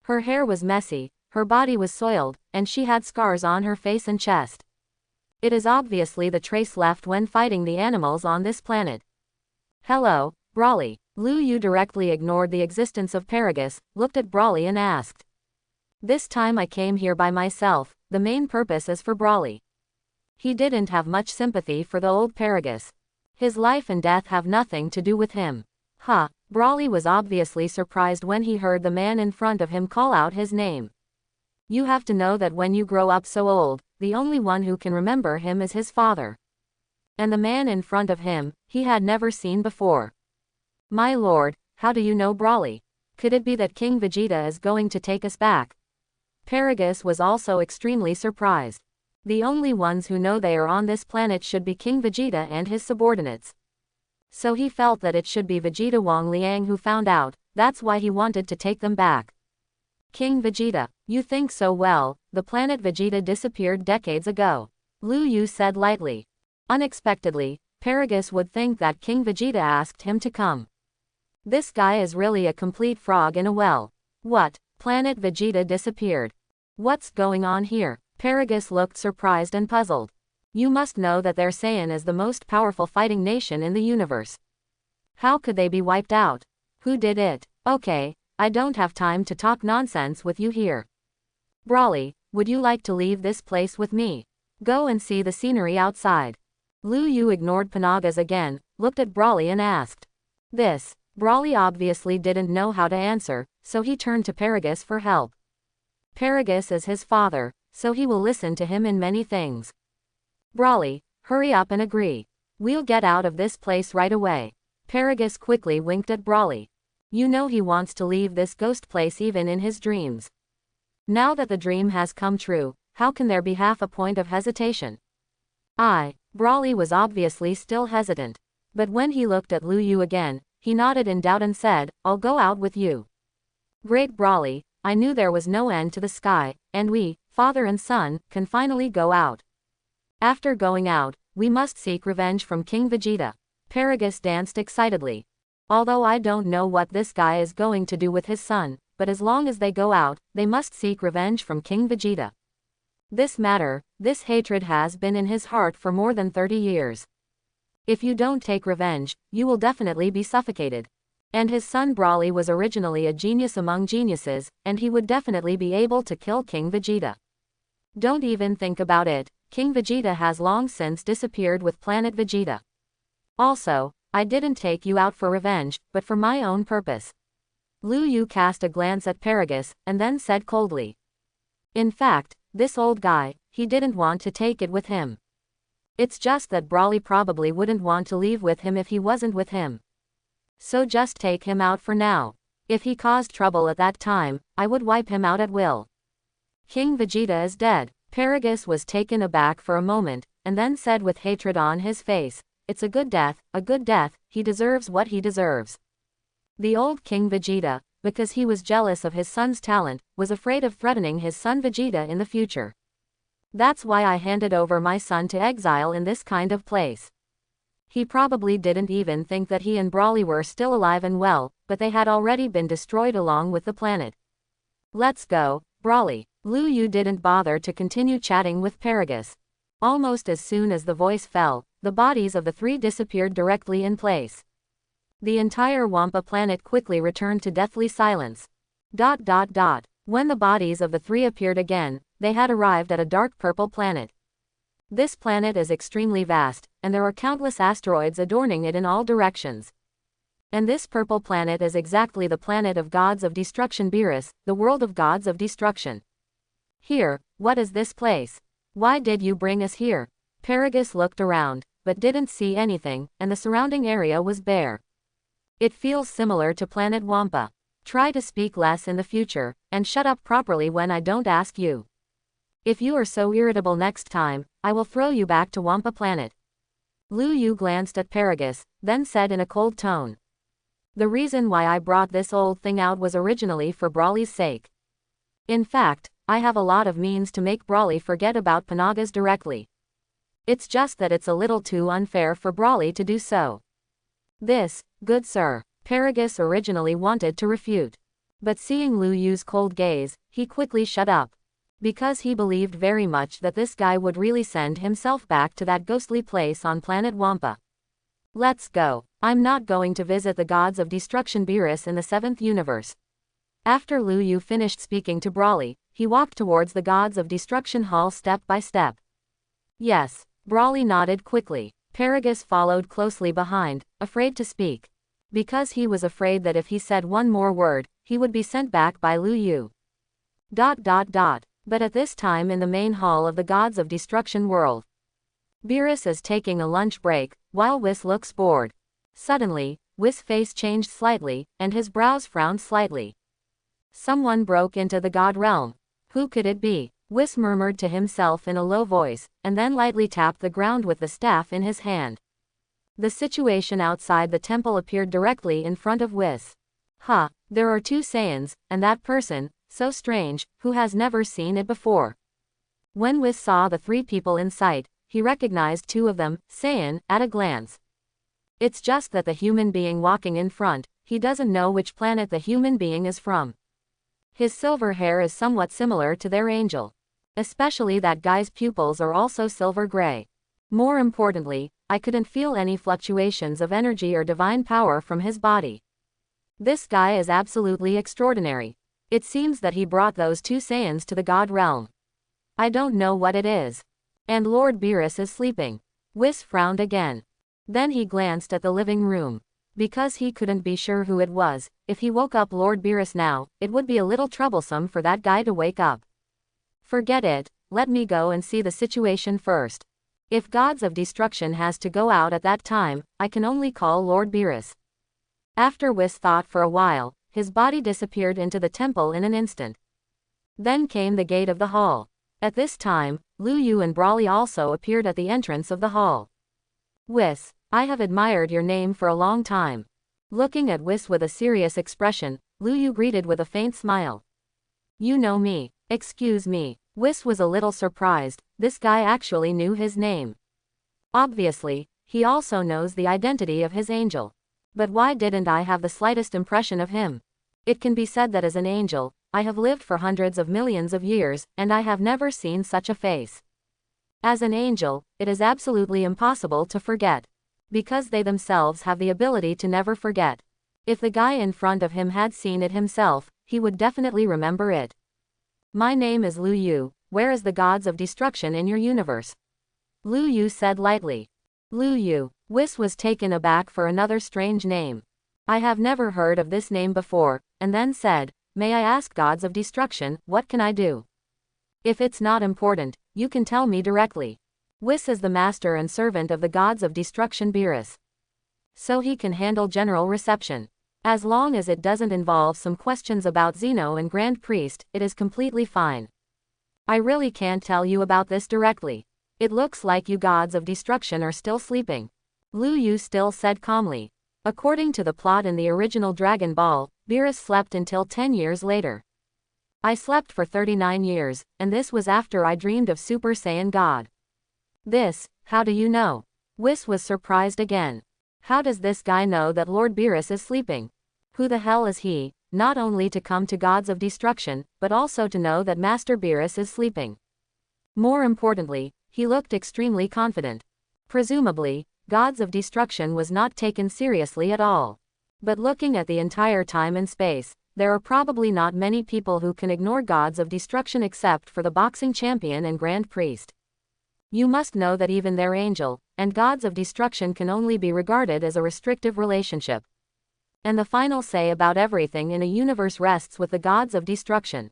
Her hair was messy, her body was soiled, and she had scars on her face and chest. It is obviously the trace left when fighting the animals on this planet. Hello, Broly. Liu Yu directly ignored the existence of Paragus, looked at Broly and asked. This time I came here by myself, the main purpose is for Broly. He didn't have much sympathy for the old Paragus. His life and death have nothing to do with him. Ha, Brawly was obviously surprised when he heard the man in front of him call out his name. You have to know that when you grow up so old, the only one who can remember him is his father. And the man in front of him, he had never seen before. My lord, how do you know Brawly? Could it be that King Vegeta is going to take us back? Paragus was also extremely surprised. The only ones who know they are on this planet should be King Vegeta and his subordinates. So he felt that it should be Vegeta Wang Liang who found out, that's why he wanted to take them back. King Vegeta, you think so well, the planet Vegeta disappeared decades ago. Lu Yu said lightly. Unexpectedly, Paragus would think that King Vegeta asked him to come. This guy is really a complete frog in a well. What? Planet Vegeta disappeared. What's going on here? Paragus looked surprised and puzzled. You must know that their Saiyan is the most powerful fighting nation in the universe. How could they be wiped out? Who did it? Okay, I don't have time to talk nonsense with you here. Brawly, would you like to leave this place with me? Go and see the scenery outside. Lu Yu ignored Panagas again, looked at Brawly and asked. This. Brawly obviously didn't know how to answer, so he turned to Paragus for help. Paragus is his father, so he will listen to him in many things. Brawly, hurry up and agree. We'll get out of this place right away. Paragus quickly winked at Brawly. You know he wants to leave this ghost place even in his dreams. Now that the dream has come true, how can there be half a point of hesitation? Brawly was obviously still hesitant. But when he looked at Lu Yu again, he nodded in doubt and said, I'll go out with you. Great Brawly, I knew there was no end to the sky, and we, father and son, can finally go out. After going out, we must seek revenge from King Vegeta. Paragus danced excitedly. Although I don't know what this guy is going to do with his son, but as long as they go out, they must seek revenge from King Vegeta. This matter, this hatred has been in his heart for more than 30 years. If you don't take revenge, you will definitely be suffocated. And his son Brawly was originally a genius among geniuses, and he would definitely be able to kill King Vegeta. Don't even think about it, King Vegeta has long since disappeared with planet Vegeta. Also, I didn't take you out for revenge, but for my own purpose. Lu Yu cast a glance at Paragus, and then said coldly. In fact, this old guy, he didn't want to take it with him. It's just that Brawly probably wouldn't want to leave with him if he wasn't with him. So just take him out for now. If he caused trouble at that time, I would wipe him out at will. King Vegeta is dead. Paragus was taken aback for a moment, and then said with hatred on his face, it's a good death, he deserves what he deserves. The old King Vegeta, because he was jealous of his son's talent, was afraid of threatening his son Vegeta in the future. That's why I handed over my son to exile in this kind of place. He probably didn't even think that he and Brawly were still alive and well, but they had already been destroyed along with the planet. Let's go, Brawly. Lu Yu didn't bother to continue chatting with Paragus. Almost as soon as the voice fell, the bodies of the three disappeared directly in place. The entire Wampa planet quickly returned to deathly silence. When the bodies of the three appeared again, they had arrived at a dark purple planet. This planet is extremely vast, and there are countless asteroids adorning it in all directions. And this purple planet is exactly the planet of gods of destruction Beerus, the world of gods of destruction. Here, what is this place? Why did you bring us here? Paragus looked around, but didn't see anything, and the surrounding area was bare. It feels similar to planet Wampa. Try to speak less in the future, and shut up properly when I don't ask you. If you are so irritable next time, I will throw you back to Wampa planet. Lu Yu glanced at Paragus, then said in a cold tone. The reason why I brought this old thing out was originally for Brawly's sake. In fact, I have a lot of means to make Brawly forget about Panagas directly. It's just that it's a little too unfair for Brawly to do so. This, good sir, Paragus originally wanted to refute. But seeing Lu Yu's cold gaze, he quickly shut up. Because he believed very much that this guy would really send himself back to that ghostly place on planet Wampa. Let's go. I'm not going to visit the gods of destruction Beerus in the 7th universe. After Lu Yu finished speaking to Brawly, he walked towards the gods of destruction hall step by step. Yes. Brawly nodded quickly. Paragus followed closely behind, afraid to speak. because he was afraid that if he said one more word, he would be sent back by Lu Yu. But at this time in the main hall of the Gods of Destruction world, Beerus is taking a lunch break, while Whis looks bored. Suddenly, Whis' face changed slightly, and his brows frowned slightly. Someone broke into the God realm. Who could it be? Whis murmured to himself in a low voice, and then lightly tapped the ground with the staff in his hand. The situation outside the temple appeared directly in front of Whis. There are two Saiyans, and that person, so strange, who has never seen it before. When Whis saw the three people in sight, he recognized two of them, Saiyan, at a glance. It's just that the human being walking in front, he doesn't know which planet the human being is from. His silver hair is somewhat similar to their angel. Especially that guy's pupils are also silver gray. More importantly, I couldn't feel any fluctuations of energy or divine power from his body. This guy is absolutely extraordinary. It seems that he brought those two Saiyans to the God realm. I don't know what it is. And Lord Beerus is sleeping. Whis frowned again. Then he glanced at the living room. Because he couldn't be sure who it was, if he woke up Lord Beerus now, it would be a little troublesome for that guy to wake up. Forget it, let me go and see the situation first. If Gods of Destruction has to go out at that time, I can only call Lord Beerus. After Whis thought for a while, his body disappeared into the temple in an instant. Then came the gate of the hall. At this time, Lu Yu and Brawley also appeared at the entrance of the hall. Whis, I have admired your name for a long time. Looking at Whis with a serious expression, Lu Yu greeted with a faint smile. You know me. Excuse me. Whis was a little surprised, this guy actually knew his name. Obviously, he also knows the identity of his angel. But why didn't I have the slightest impression of him? It can be said that as an angel, I have lived for hundreds of millions of years, and I have never seen such a face. As an angel, it is absolutely impossible to forget. Because they themselves have the ability to never forget. If the guy in front of him had seen it himself, he would definitely remember it. My name is Lu Yu, where is the Gods of Destruction in your universe? Lu Yu said lightly. Lu Yu. Whis was taken aback for another strange name. I have never heard of this name before, and then said, may I ask Gods of Destruction, what can I do? If it's not important, you can tell me directly. Whis is the master and servant of the Gods of Destruction Beerus. So he can handle general reception. As long as it doesn't involve some questions about Zeno and Grand Priest, it is completely fine. I really can't tell you about this directly. It looks like you Gods of Destruction are still sleeping. Lu Yu still said calmly. According to the plot in the original Dragon Ball, Beerus slept until 10 years later. I slept for 39 years, and this was after I dreamed of Super Saiyan God. This, how do you know? Whis was surprised again. How does this guy know that Lord Beerus is sleeping? Who the hell is he, not only to come to Gods of Destruction, but also to know that Master Beerus is sleeping? More importantly, he looked extremely confident. Presumably, Gods of Destruction was not taken seriously at all. But looking at the entire time and space, there are probably not many people who can ignore Gods of Destruction except for the boxing champion and Grand Priest. You must know that even their angel, and Gods of Destruction can only be regarded as a restrictive relationship. And the final say about everything in a universe rests with the Gods of Destruction.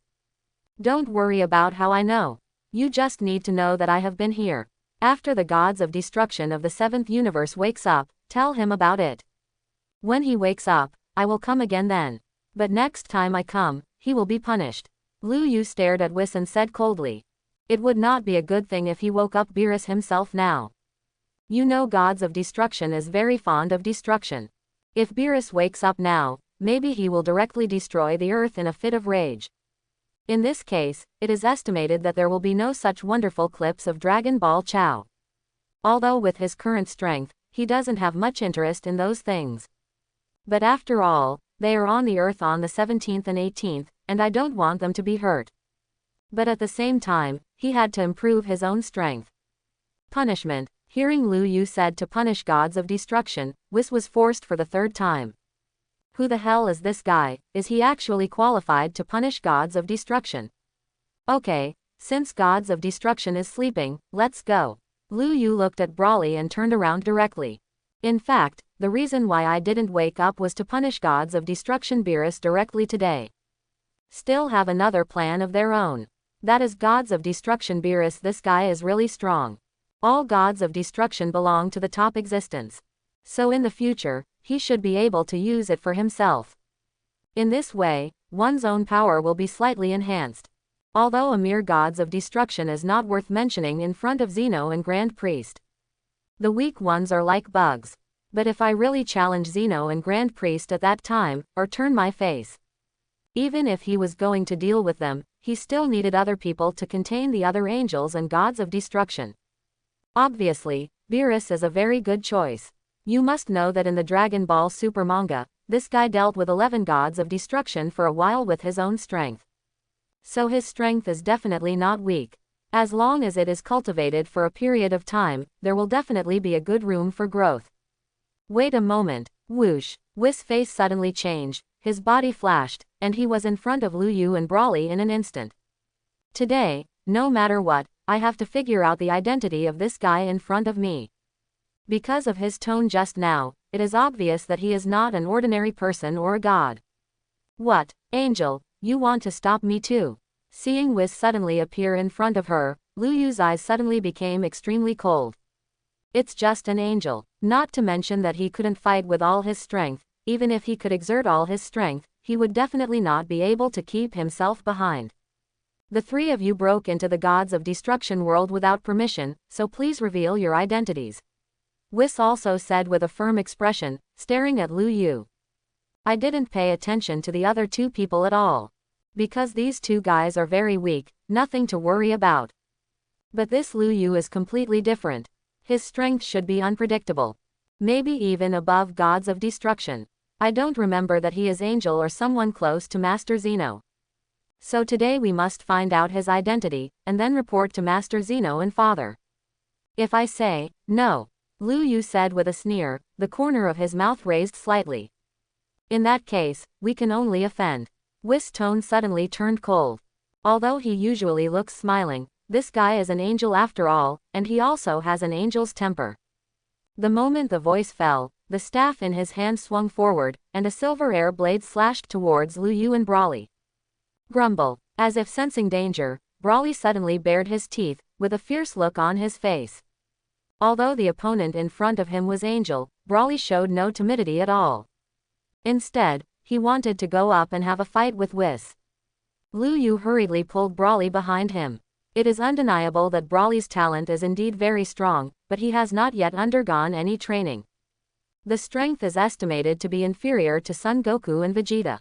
Don't worry about how I know. You just need to know that I have been here. After the Gods of Destruction of the 7th universe wakes up, tell him about it. When he wakes up, I will come again then. But next time I come, he will be punished. Lu Yu stared at Whis and said coldly. It would not be a good thing if he woke up Beerus himself now. You know Gods of Destruction is very fond of destruction. If Beerus wakes up now, maybe he will directly destroy the earth in a fit of rage. In this case, it is estimated that there will be no such wonderful clips of Dragon Ball Chao. Although with his current strength, he doesn't have much interest in those things. But after all, they are on the earth on the 17th and 18th, and I don't want them to be hurt. But at the same time, he had to improve his own strength. Punishment. Hearing Lu Yu said to punish Gods of Destruction, Whis was forced for the third time. Who the hell is this guy? Is he actually qualified to punish Gods of Destruction? Okay, since Gods of Destruction is sleeping, let's go. Lu Yu looked at Brawley and turned around directly. In fact, the reason why I didn't wake up was to punish gods of destruction Beerus directly today. Still have another plan of their own. That is gods of destruction Beerus, this guy is really strong. All gods of destruction belong to the top existence. So in the future, he should be able to use it for himself. In this way, one's own power will be slightly enhanced. Although a mere gods of destruction is not worth mentioning in front of Zeno and Grand Priest. The weak ones are like bugs. But if I really challenge Zeno and Grand Priest at that time, or turn my face. Even if he was going to deal with them, he still needed other people to contain the other angels and gods of destruction. Obviously, Beerus is a very good choice. You must know that in the Dragon Ball Super manga, this guy dealt with 11 gods of destruction for a while with his own strength. So his strength is definitely not weak. As long as it is cultivated for a period of time, there will definitely be a good room for growth. Wait a moment, whoosh, Whis' face suddenly changed, his body flashed, and he was in front of Lu Yu and Brawly in an instant. Today, no matter what, I have to figure out the identity of this guy in front of me. Because of his tone just now, it is obvious that he is not an ordinary person or a god. What, Angel, you want to stop me too? Seeing Whis suddenly appear in front of her, Lu Yu's eyes suddenly became extremely cold. It's just an angel, not to mention that he couldn't fight with all his strength. Even if he could exert all his strength, he would definitely not be able to keep himself behind. The three of you broke into the gods of destruction world without permission, so please reveal your identities. Whis also said with a firm expression, staring at Lu Yu. I didn't pay attention to the other two people at all. Because these two guys are very weak, nothing to worry about. But this Lu Yu is completely different. His strength should be unpredictable. Maybe even above gods of destruction. I don't remember that he is Angel or someone close to Master Zeno. So today we must find out his identity, and then report to Master Zeno and Father. If I say, no, Lu Yu said with a sneer, the corner of his mouth raised slightly. In that case, we can only offend. Whis' tone suddenly turned cold. Although he usually looks smiling, this guy is an angel after all, and he also has an angel's temper. The moment the voice fell, the staff in his hand swung forward, and a silver air blade slashed towards Lu Yu and Brawly. Grumble. As if sensing danger, Brawly suddenly bared his teeth, with a fierce look on his face. Although the opponent in front of him was Angel, Brawly showed no timidity at all. Instead, he wanted to go up and have a fight with Whis. Lu Yu hurriedly pulled Brawly behind him. It is undeniable that Brawly's talent is indeed very strong, but he has not yet undergone any training. The strength is estimated to be inferior to Son Goku and Vegeta.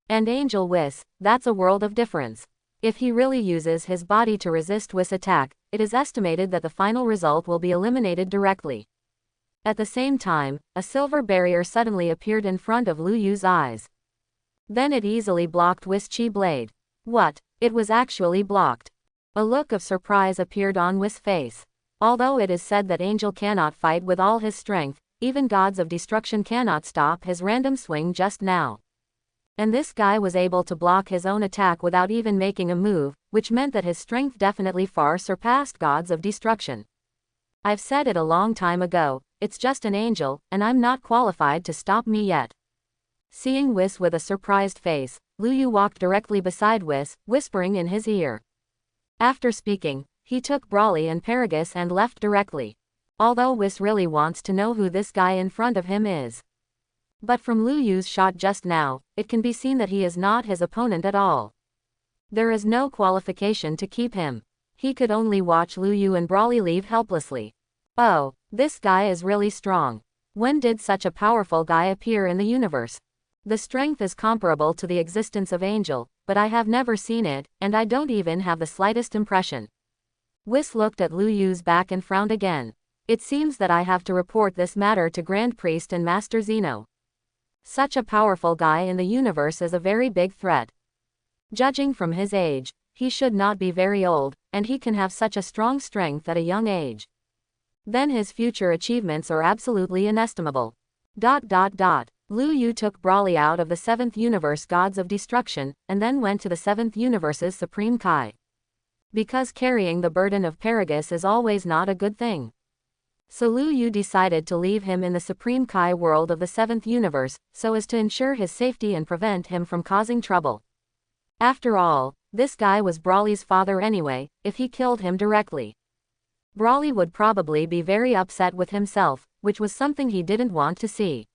And Angel Whis, that's a world of difference. If he really uses his body to resist Whis' attack, it is estimated that the final result will be eliminated directly. At the same time, a silver barrier suddenly appeared in front of Lu Yu's eyes. Then it easily blocked Whis' chi blade. What? It was actually blocked. A look of surprise appeared on Whis' face. Although it is said that Angel cannot fight with all his strength, even gods of destruction cannot stop his random swing just now. And this guy was able to block his own attack without even making a move, which meant that his strength definitely far surpassed gods of destruction. I've said it a long time ago, it's just an angel, and I'm not qualified to stop me yet. Seeing Whis with a surprised face, Lu Yu walked directly beside Whis, whispering in his ear. After speaking, he took Brawly and Paragus and left directly. Although Whis really wants to know who this guy in front of him is. But from Lu Yu's shot just now, it can be seen that he is not his opponent at all. There is no qualification to keep him. He could only watch Lu Yu and Brawly leave helplessly. Oh, this guy is really strong. When did such a powerful guy appear in the universe? The strength is comparable to the existence of Angel, but I have never seen it, and I don't even have the slightest impression. Whis looked at Lu Yu's back and frowned again. It seems that I have to report this matter to Grand Priest and Master Zeno. Such a powerful guy in the universe is a very big threat. Judging from his age, he should not be very old, and he can have such a strong strength at a young age. Then his future achievements are absolutely inestimable. Lu Yu took Brawly out of the 7th universe gods of destruction, and then went to the 7th universe's Supreme Kai. Because carrying the burden of Paragus is always not a good thing. So Lu Yu decided to leave him in the Supreme Kai world of the 7th universe, so as to ensure his safety and prevent him from causing trouble. After all, this guy was Brawly's father anyway. If he killed him directly, Brawly would probably be very upset with himself, which was something he didn't want to see.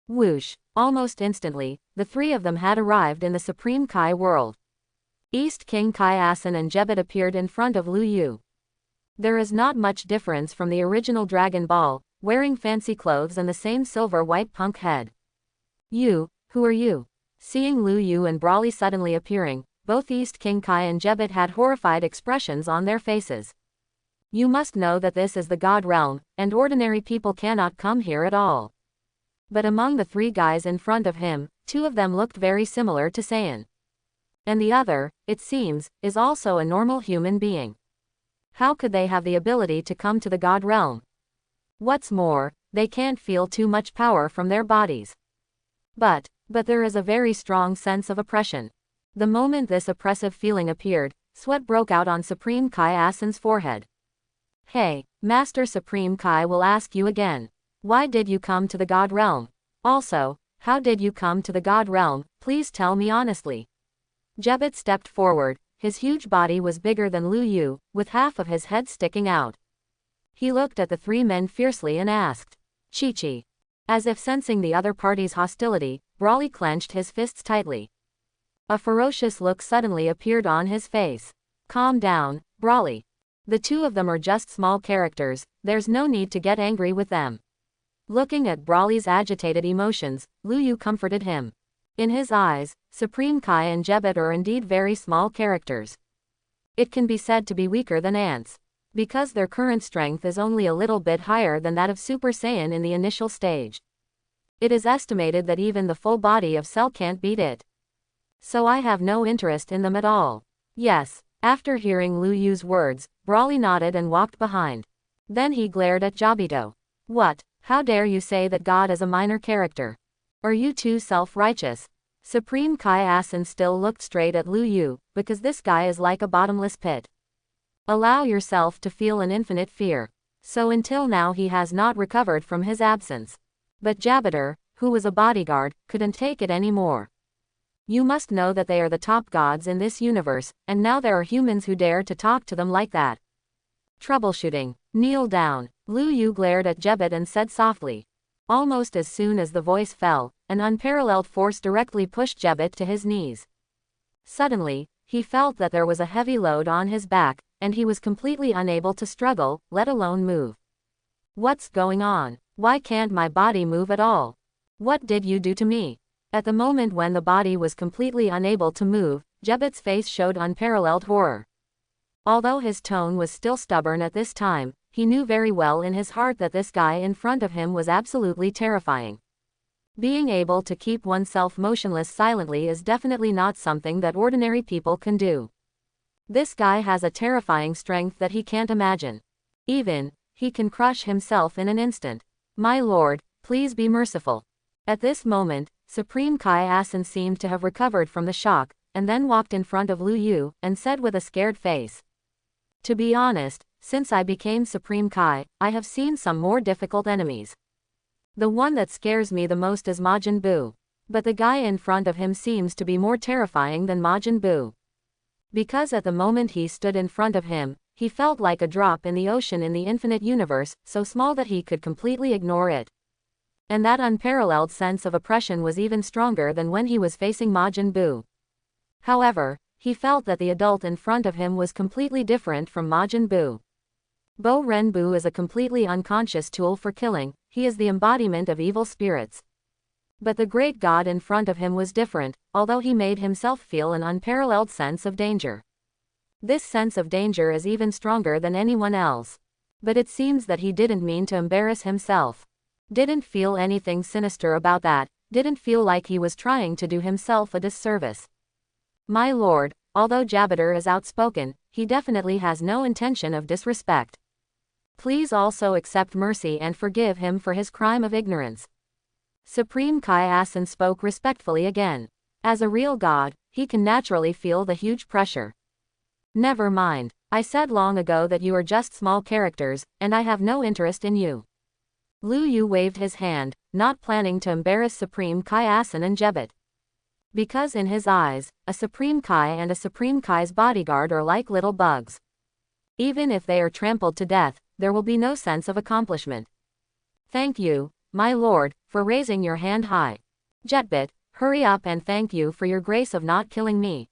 Whoosh! Almost instantly, the three of them had arrived in the Supreme Kai world. East King Kai Asen and Jebet appeared in front of Lu Yu. There is not much difference from the original Dragon Ball, wearing fancy clothes and the same silver-white punk head. You, who are you? Seeing Lu Yu and Brawly suddenly appearing, both East King Kai and Jebet had horrified expressions on their faces. You must know that this is the God realm, and ordinary people cannot come here at all. But among the three guys in front of him, two of them looked very similar to Saiyan. And the other, it seems, is also a normal human being. How could they have the ability to come to the God realm? What's more, they can't feel too much power from their bodies. But there is a very strong sense of oppression. The moment this oppressive feeling appeared, sweat broke out on Supreme Kai Asen's forehead. Hey, Master Supreme Kai will ask you again. Why did you come to the God realm? Also, how did you come to the God realm? Please tell me honestly. Jebet stepped forward. His huge body was bigger than Lu Yu, with half of his head sticking out. He looked at the three men fiercely and asked, Chi-Chi. As if sensing the other party's hostility, Brawly clenched his fists tightly. A ferocious look suddenly appeared on his face. Calm down, Brawly. The two of them are just small characters, there's no need to get angry with them. Looking at Brawly's agitated emotions, Lu Yu comforted him. In his eyes, Supreme Kai and Jebet are indeed very small characters. It can be said to be weaker than ants, because their current strength is only a little bit higher than that of Super Saiyan in the initial stage. It is estimated that even the full body of Cell can't beat it. So I have no interest in them at all. Yes. After hearing Lu Yu's words, Brawly nodded and walked behind. Then he glared at Jobito. What? How dare you say that God is a minor character? Are you too self-righteous? Supreme Kai Asen still looked straight at Lu Yu, because this guy is like a bottomless pit. Allow yourself to feel an infinite fear. So until now he has not recovered from his absence. But Jabiter, who was a bodyguard, couldn't take it anymore. You must know that they are the top gods in this universe, and now there are humans who dare to talk to them like that. Troubleshooting. Kneel down. Lu Yu glared at Jebet and said softly. Almost as soon as the voice fell, an unparalleled force directly pushed Jebet to his knees. Suddenly, he felt that there was a heavy load on his back, and he was completely unable to struggle, let alone move. What's going on? Why can't my body move at all? What did you do to me? At the moment when the body was completely unable to move, Jebet's face showed unparalleled horror. Although his tone was still stubborn at this time, he knew very well in his heart that this guy in front of him was absolutely terrifying. Being able to keep oneself motionless silently is definitely not something that ordinary people can do. This guy has a terrifying strength that he can't imagine. Even, he can crush himself in an instant. My lord, please be merciful. At this moment, Supreme Kai Asen seemed to have recovered from the shock, and then walked in front of Lu Yu, and said with a scared face. To be honest, since I became Supreme Kai, I have seen some more difficult enemies. The one that scares me the most is Majin Buu. But the guy in front of him seems to be more terrifying than Majin Buu. Because at the moment he stood in front of him, he felt like a drop in the ocean in the infinite universe, so small that he could completely ignore it. And that unparalleled sense of oppression was even stronger than when he was facing Majin Buu. However, he felt that the adult in front of him was completely different from Majin Buu. Bo Ren Bu is a completely unconscious tool for killing, he is the embodiment of evil spirits. But the great god in front of him was different, although he made himself feel an unparalleled sense of danger. This sense of danger is even stronger than anyone else. But it seems that he didn't mean to embarrass himself. Didn't feel anything sinister about that, didn't feel like he was trying to do himself a disservice. My lord, although Jabiter is outspoken, he definitely has no intention of disrespect. Please also accept mercy and forgive him for his crime of ignorance. Supreme Kai Asen spoke respectfully again. As a real god, he can naturally feel the huge pressure. Never mind. I said long ago that you are just small characters, and I have no interest in you. Lu Yu waved his hand, not planning to embarrass Supreme Kai Asen and Jebet. Because in his eyes, a Supreme Kai and a Supreme Kai's bodyguard are like little bugs. Even if they are trampled to death, there will be no sense of accomplishment. Thank you, my lord, for raising your hand high. Jetbit, hurry up and thank you for your grace of not killing me.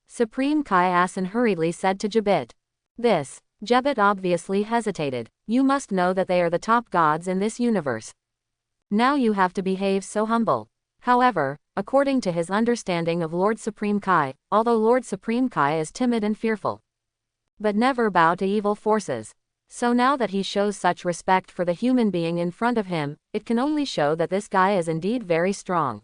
Supreme Kai Asen hurriedly said to Jebit. Jebit obviously hesitated. You must know that they are the top gods in this universe. Now you have to behave so humble. However, according to his understanding of Lord Supreme Kai, although Lord Supreme Kai is timid and fearful, but never bow to evil forces. So now that he shows such respect for the human being in front of him, it can only show that this guy is indeed very strong.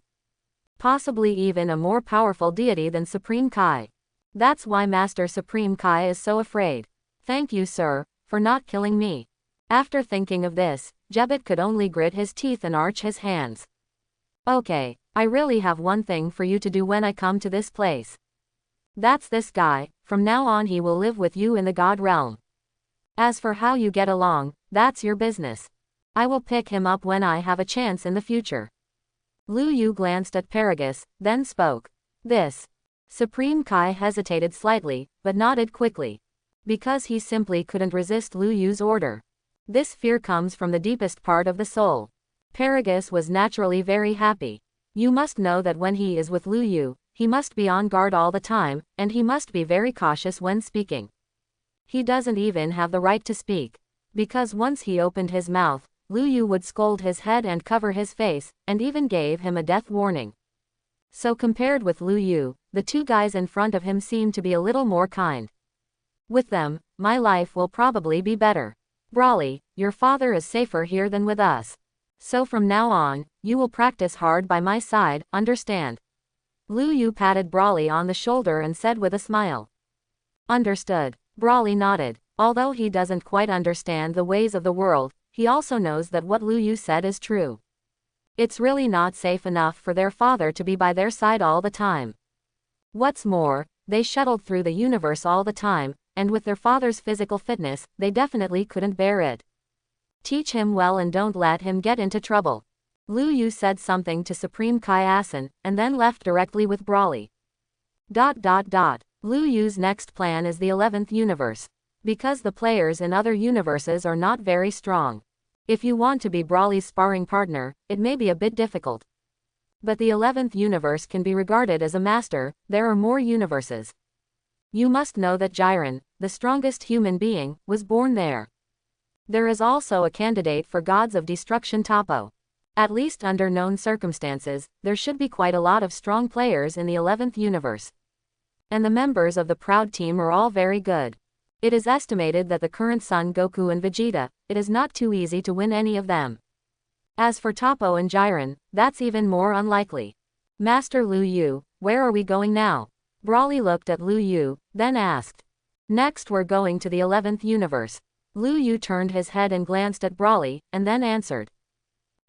Possibly even a more powerful deity than Supreme Kai. That's why Master Supreme Kai is so afraid. Thank you, sir, for not killing me. After thinking of this, Jebet could only grit his teeth and arch his hands. Okay, I really have one thing for you to do when I come to this place. That's this guy. From now on he will live with you in the God realm. As for how you get along, that's your business. I will pick him up when I have a chance in the future. Lu Yu glanced at Paragus, then spoke. Supreme Kai hesitated slightly, but nodded quickly. Because he simply couldn't resist Lu Yu's order. This fear comes from the deepest part of the soul. Paragus was naturally very happy. You must know that when he is with Lu Yu, he must be on guard all the time, and he must be very cautious when speaking. He doesn't even have the right to speak. Because once he opened his mouth, Lu Yu would scold his head and cover his face, and even gave him a death warning. So compared with Lu Yu, the two guys in front of him seem to be a little more kind. With them, my life will probably be better. Brawly, your father is safer here than with us. So from now on, you will practice hard by my side, understand? Lu Yu patted Brawly on the shoulder and said with a smile. Understood. Brawly nodded. Although he doesn't quite understand the ways of the world, he also knows that what Lu Yu said is true. It's really not safe enough for their father to be by their side all the time. What's more, they shuttled through the universe all the time, and with their father's physical fitness, they definitely couldn't bear it. Teach him well and don't let him get into trouble. Lu Yu said something to Supreme Kai Asen, and then left directly with Brawly. Lu Yu's next plan is the 11th universe. Because the players in other universes are not very strong. If you want to be Brawly's sparring partner, it may be a bit difficult. But the 11th universe can be regarded as a master. There are more universes. You must know that Jiren, the strongest human being, was born there. There is also a candidate for Gods of Destruction Topo. At least under known circumstances, there should be quite a lot of strong players in the 11th universe. And the members of the Proud Team are all very good. It is estimated that the current Son Goku and Vegeta, it is not too easy to win any of them. As for Topo and Jiren, that's even more unlikely. Master Lu Yu, where are we going now? Brawly looked at Lu Yu, then asked. Next we're going to the 11th universe. Lu Yu turned his head and glanced at Brawly, and then answered.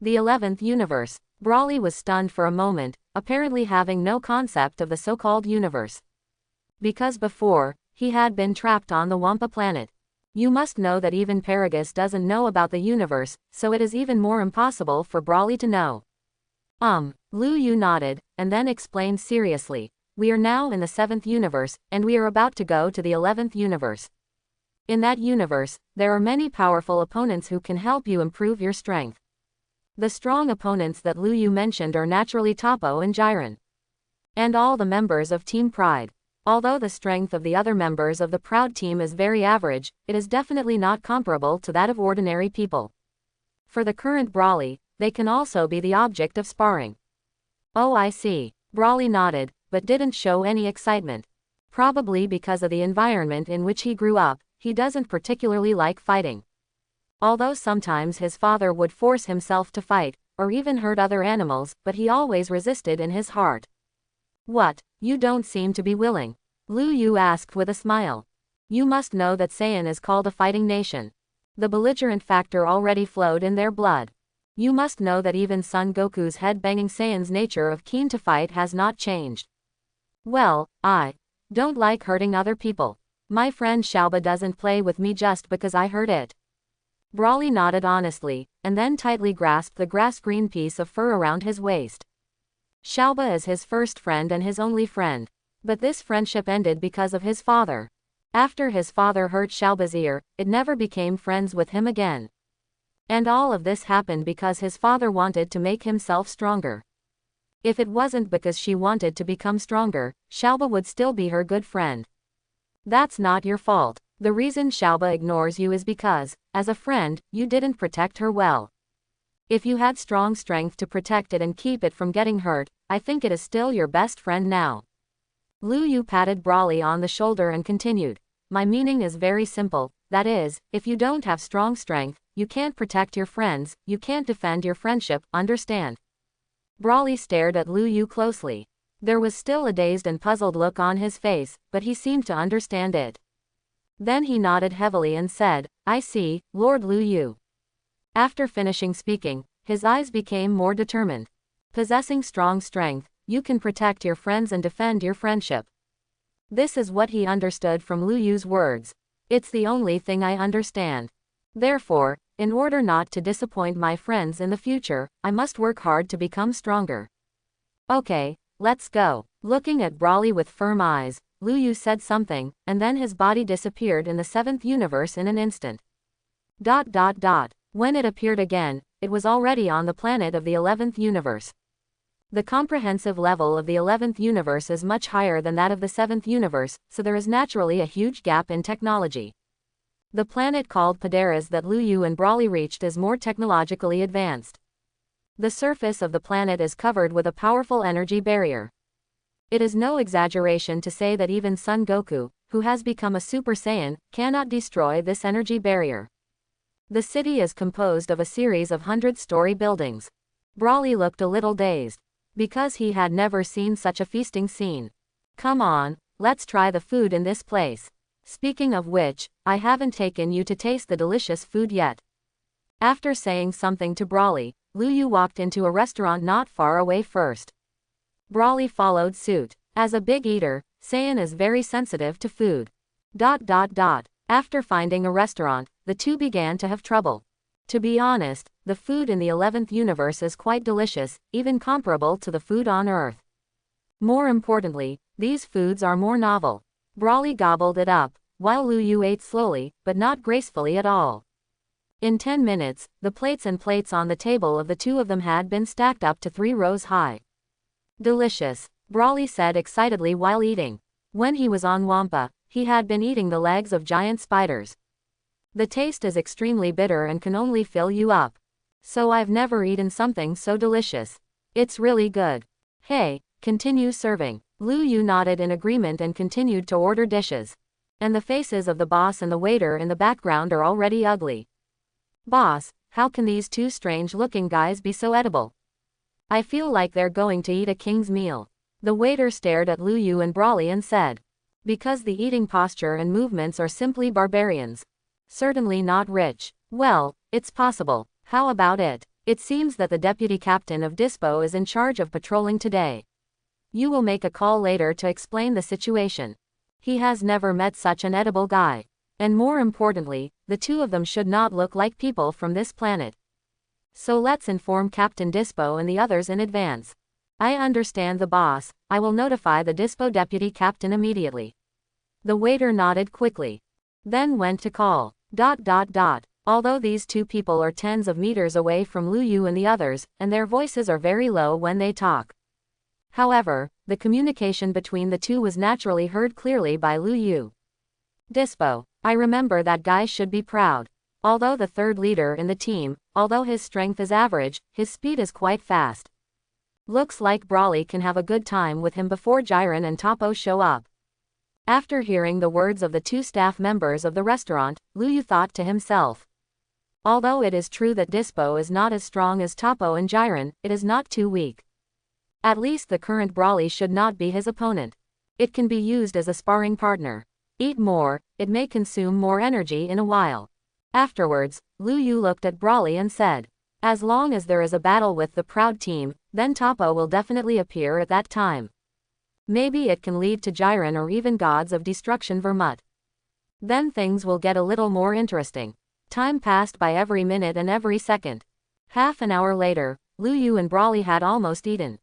The 11th universe. Brawly was stunned for a moment, apparently having no concept of the so-called universe. Because before, he had been trapped on the Wampa planet. You must know that even Paragus doesn't know about the universe, so it is even more impossible for Brawly to know. Lu Yu nodded, and then explained seriously. We are now in the 7th universe, and we are about to go to the 11th universe. In that universe, there are many powerful opponents who can help you improve your strength. The strong opponents that Lu Yu mentioned are naturally Topo and Jiren. And all the members of Team Pride. Although the strength of the other members of the Proud Team is very average, it is definitely not comparable to that of ordinary people. For the current Brawly, they can also be the object of sparring. Oh, I see. Brawly nodded, but didn't show any excitement. Probably because of the environment in which he grew up, he doesn't particularly like fighting. Although sometimes his father would force himself to fight, or even hurt other animals, but he always resisted in his heart. What, you don't seem to be willing? Lu Yu asked with a smile. You must know that Saiyan is called a fighting nation. The belligerent factor already flowed in their blood. You must know that even Son Goku's head-banging Saiyan's nature of keen to fight has not changed. Well, I don't like hurting other people. My friend Xiaoba doesn't play with me just because I heard it. Brawly nodded honestly, and then tightly grasped the grass-green piece of fur around his waist. Xiaoba is his first friend and his only friend. But this friendship ended because of his father. After his father hurt Xiaoba's ear, it never became friends with him again. And all of this happened because his father wanted to make himself stronger. If it wasn't because she wanted to become stronger, Xiaoba would still be her good friend. That's not your fault. The reason Xiaoba ignores you is because, as a friend, you didn't protect her well. If you had strong strength to protect it and keep it from getting hurt, I think it is still your best friend now. Lu Yu patted Brawly on the shoulder and continued. My meaning is very simple, that is, if you don't have strong strength, you can't protect your friends, you can't defend your friendship, understand? Brawly stared at Lu Yu closely. There was still a dazed and puzzled look on his face, but he seemed to understand it. Then he nodded heavily and said, I see, Lord Lu Yu. After finishing speaking, his eyes became more determined. Possessing strong strength, you can protect your friends and defend your friendship. This is what he understood from Lu Yu's words. It's the only thing I understand. Therefore, in order not to disappoint my friends in the future, I must work hard to become stronger. Okay, let's go. Looking at Brawly with firm eyes, Lu Yu said something, and then his body disappeared in the 7th universe in an instant. When it appeared again, it was already on the planet of the 11th universe. The comprehensive level of the 11th universe is much higher than that of the 7th universe, so there is naturally a huge gap in technology. The planet called Padaras that Lu Yu and Brawly reached is more technologically advanced. The surface of the planet is covered with a powerful energy barrier. It is no exaggeration to say that even Son Goku, who has become a Super Saiyan, cannot destroy this energy barrier. The city is composed of a series of 100-story buildings. Brawly looked a little dazed. Because he had never seen such a feasting scene. Come on, let's try the food in this place. Speaking of which, I haven't taken you to taste the delicious food yet. After saying something to Brawly, Lu Yu walked into a restaurant not far away first. Brawly followed suit. As a big eater, Saiyan is very sensitive to food. After finding a restaurant, the two began to have trouble. To be honest, the food in the 11th universe is quite delicious, even comparable to the food on Earth. More importantly, these foods are more novel. Brawly gobbled it up, while Lu Yu ate slowly, but not gracefully at all. In 10 minutes, the plates and plates on the table of the two of them had been stacked up to 3 rows high. Delicious, Brawly said excitedly while eating. When he was on Wampa, he had been eating the legs of giant spiders. The taste is extremely bitter and can only fill you up. So I've never eaten something so delicious. It's really good. Hey, continue serving. Lu Yu nodded in agreement and continued to order dishes. And the faces of the boss and the waiter in the background are already ugly. Boss, how can these two strange-looking guys be so edible? I feel like they're going to eat a king's meal. The waiter stared at Lu Yu and Brawly and said. Because the eating posture and movements are simply barbarians. Certainly not rich. Well, it's possible. How about it? It seems that the deputy captain of Dispo is in charge of patrolling today. You will make a call later to explain the situation. He has never met such an edible guy. And more importantly, the two of them should not look like people from this planet. So let's inform Captain Dispo and the others in advance. I understand the boss. I will notify the Dispo deputy captain immediately. The waiter nodded quickly. Then went to call. Although these two people are tens of meters away from Lu Yu and the others, and their voices are very low when they talk. However, the communication between the two was naturally heard clearly by Lu Yu. Dispo, I remember that guy should be proud. Although the third leader in the team, although his strength is average, his speed is quite fast. Looks like Brawly can have a good time with him before Jiren and Toppo show up. After hearing the words of the two staff members of the restaurant, Lu Yu thought to himself. Although it is true that Dispo is not as strong as Toppo and Jiren, it is not too weak. At least the current Brawly should not be his opponent. It can be used as a sparring partner. Eat more, it may consume more energy in a while. Afterwards, Lu Yu looked at Brawly and said. As long as there is a battle with the Proud Team, then Toppo will definitely appear at that time. Maybe it can lead to Jiren or even Gods of Destruction Vermut. Then things will get a little more interesting. Time passed by every minute and every second. Half an hour later, Lu Yu and Brawley had almost eaten.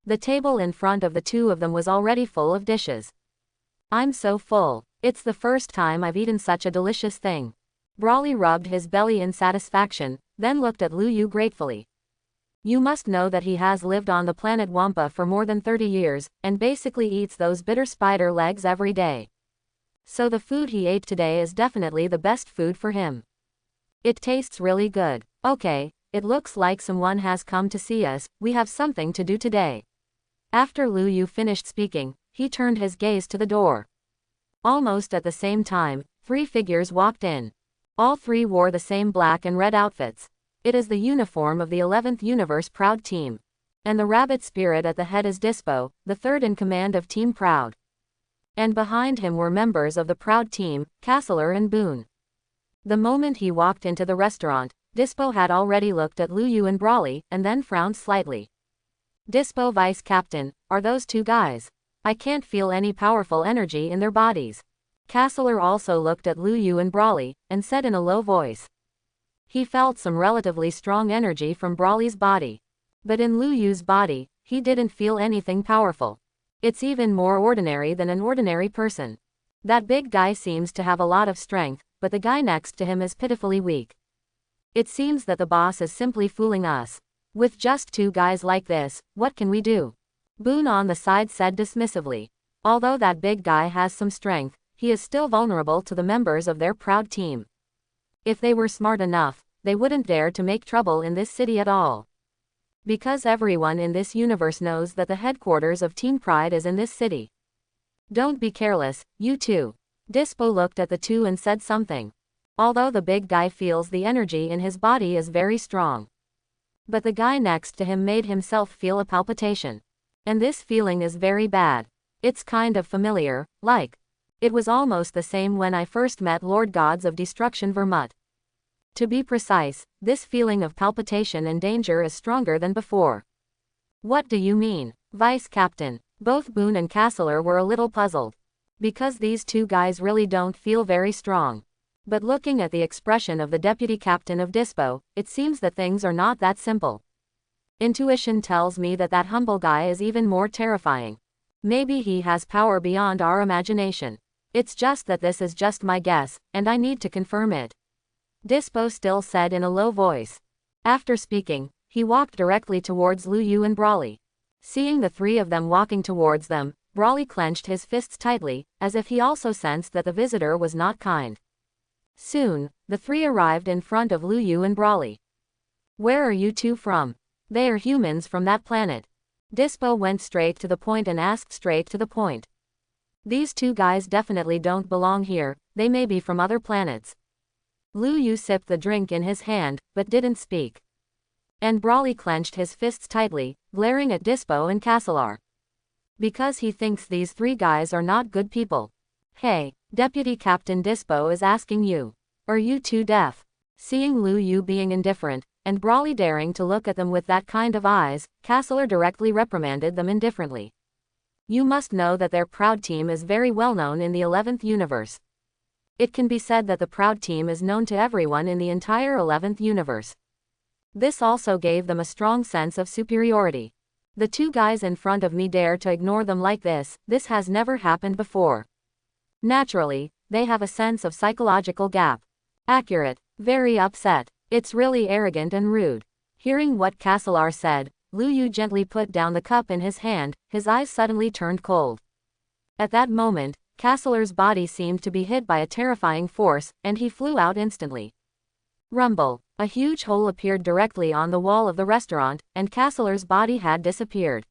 The table in front of the two of them was already full of dishes. I'm so full. It's the first time I've eaten such a delicious thing. Brawley rubbed his belly in satisfaction, then looked at Lu Yu gratefully. You must know that he has lived on the planet Wampa for more than 30 years, and basically eats those bitter spider legs every day. So the food he ate today is definitely the best food for him. It tastes really good. Okay, it looks like someone has come to see us, we have something to do today. After Lu Yu finished speaking, he turned his gaze to the door. Almost at the same time, 3 figures walked in. All 3 wore the same black and red outfits. It is the uniform of the 11th Universe Proud Team. And the rabbit spirit at the head is Dispo, the 3rd in command of Team Proud. And behind him were members of the Proud Team, Castler and Boone. The moment he walked into the restaurant, Dispo had already looked at Lu Yu and Brawley, and then frowned slightly. Dispo, Vice Captain, are those 2 guys? I can't feel any powerful energy in their bodies. Castler also looked at Lu Yu and Brawley, and said in a low voice. He felt some relatively strong energy from Brawley's body. But in Lu Yu's body, he didn't feel anything powerful. It's even more ordinary than an ordinary person. That big guy seems to have a lot of strength, but the guy next to him is pitifully weak. It seems that the boss is simply fooling us. With just 2 guys like this, what can we do? Boone on the side said dismissively. Although that big guy has some strength, he is still vulnerable to the members of their Proud Team. If they were smart enough, they wouldn't dare to make trouble in this city at all. Because everyone in this universe knows that the headquarters of Team Pride is in this city. Don't be careless, you two. Dispo looked at the 2 and said something. Although the big guy feels the energy in his body is very strong. But the guy next to him made himself feel a palpitation. And this feeling is very bad. It's kind of familiar, like. It was almost the same when I first met Lord Gods of Destruction Vermut. To be precise, this feeling of palpitation and danger is stronger than before. What do you mean, Vice Captain? Both Boone and Castler were a little puzzled. Because these 2 guys really don't feel very strong. But looking at the expression of the Deputy Captain of Dispo, it seems that things are not that simple. Intuition tells me that that humble guy is even more terrifying. Maybe he has power beyond our imagination. It's just that this is just my guess, and I need to confirm it. Dispo still said in a low voice. After speaking, he walked directly towards Lu Yu and Brawley. Seeing the 3 of them walking towards them, Brawley clenched his fists tightly, as if he also sensed that the visitor was not kind. Soon, the 3 arrived in front of Lu Yu and Brawley. Where are you 2 from? They are humans from that planet. Dispo went straight to the point and asked straight to the point. These 2 guys definitely don't belong here, they may be from other planets. Lu Yu sipped the drink in his hand, but didn't speak. And Brawley clenched his fists tightly, glaring at Dispo and Castler. Because he thinks these 3 guys are not good people. Hey, Deputy Captain Dispo is asking you. Are you 2 deaf? Seeing Lu Yu being indifferent, and Brawley daring to look at them with that kind of eyes, Castler directly reprimanded them indifferently. You must know that their Proud Team is very well known in the 11th Universe. It can be said that the Proud Team is known to everyone in the entire 11th Universe. This also gave them a strong sense of superiority. The 2 guys in front of me dare to ignore them like this has never happened before. Naturally, they have a sense of psychological gap. Accurate, very upset. It's really arrogant and rude. Hearing what Castler said, Lu Yu gently put down the cup in his hand, his eyes suddenly turned cold. At that moment, Castler's body seemed to be hit by a terrifying force, and he flew out instantly. Rumble. A huge hole appeared directly on the wall of the restaurant, and Castler's body had disappeared.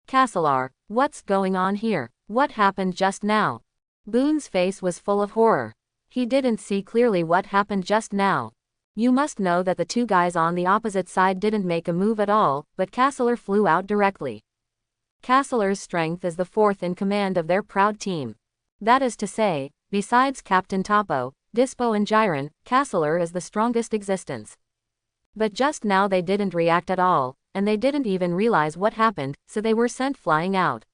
Castler, what's going on here? What happened just now? Boone's face was full of horror. He didn't see clearly what happened just now. You must know that the 2 guys on the opposite side didn't make a move at all, but Castler flew out directly. Castler's strength is the 4th in command of their Proud Team. That is to say, besides Captain Topo, Dispo and Jiren, Castler is the strongest existence. But just now they didn't react at all, and they didn't even realize what happened, so they were sent flying out.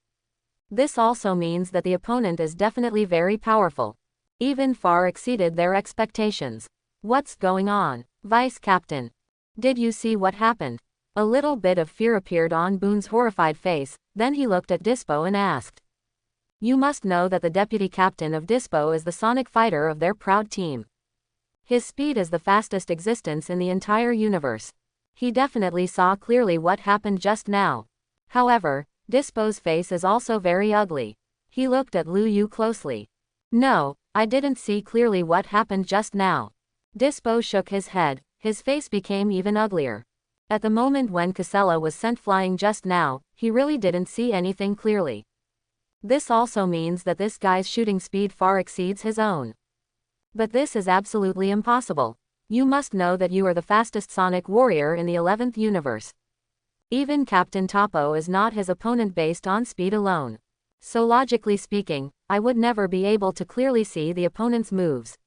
This also means that the opponent is definitely very powerful. even far exceeded their expectations. What's going on, Vice Captain? Did you see what happened? A little bit of fear appeared on Boone's horrified face, then he looked at Dispo and asked. You must know that the deputy captain of Dispo is the sonic fighter of their proud team. His speed is the fastest existence in the entire universe. He definitely saw clearly what happened just now. However, Dispo's face is also very ugly. He looked at Lu Yu closely. No, I didn't see clearly what happened just now. Dispo shook his head, his face became even uglier. At the moment when Casella was sent flying just now, he really didn't see anything clearly. This also means that this guy's shooting speed far exceeds his own. But this is absolutely impossible. You must know that you are the fastest sonic warrior in the 11th universe. Even Captain Topo is not his opponent based on speed alone. So logically speaking, I would never be able to clearly see the opponent's moves.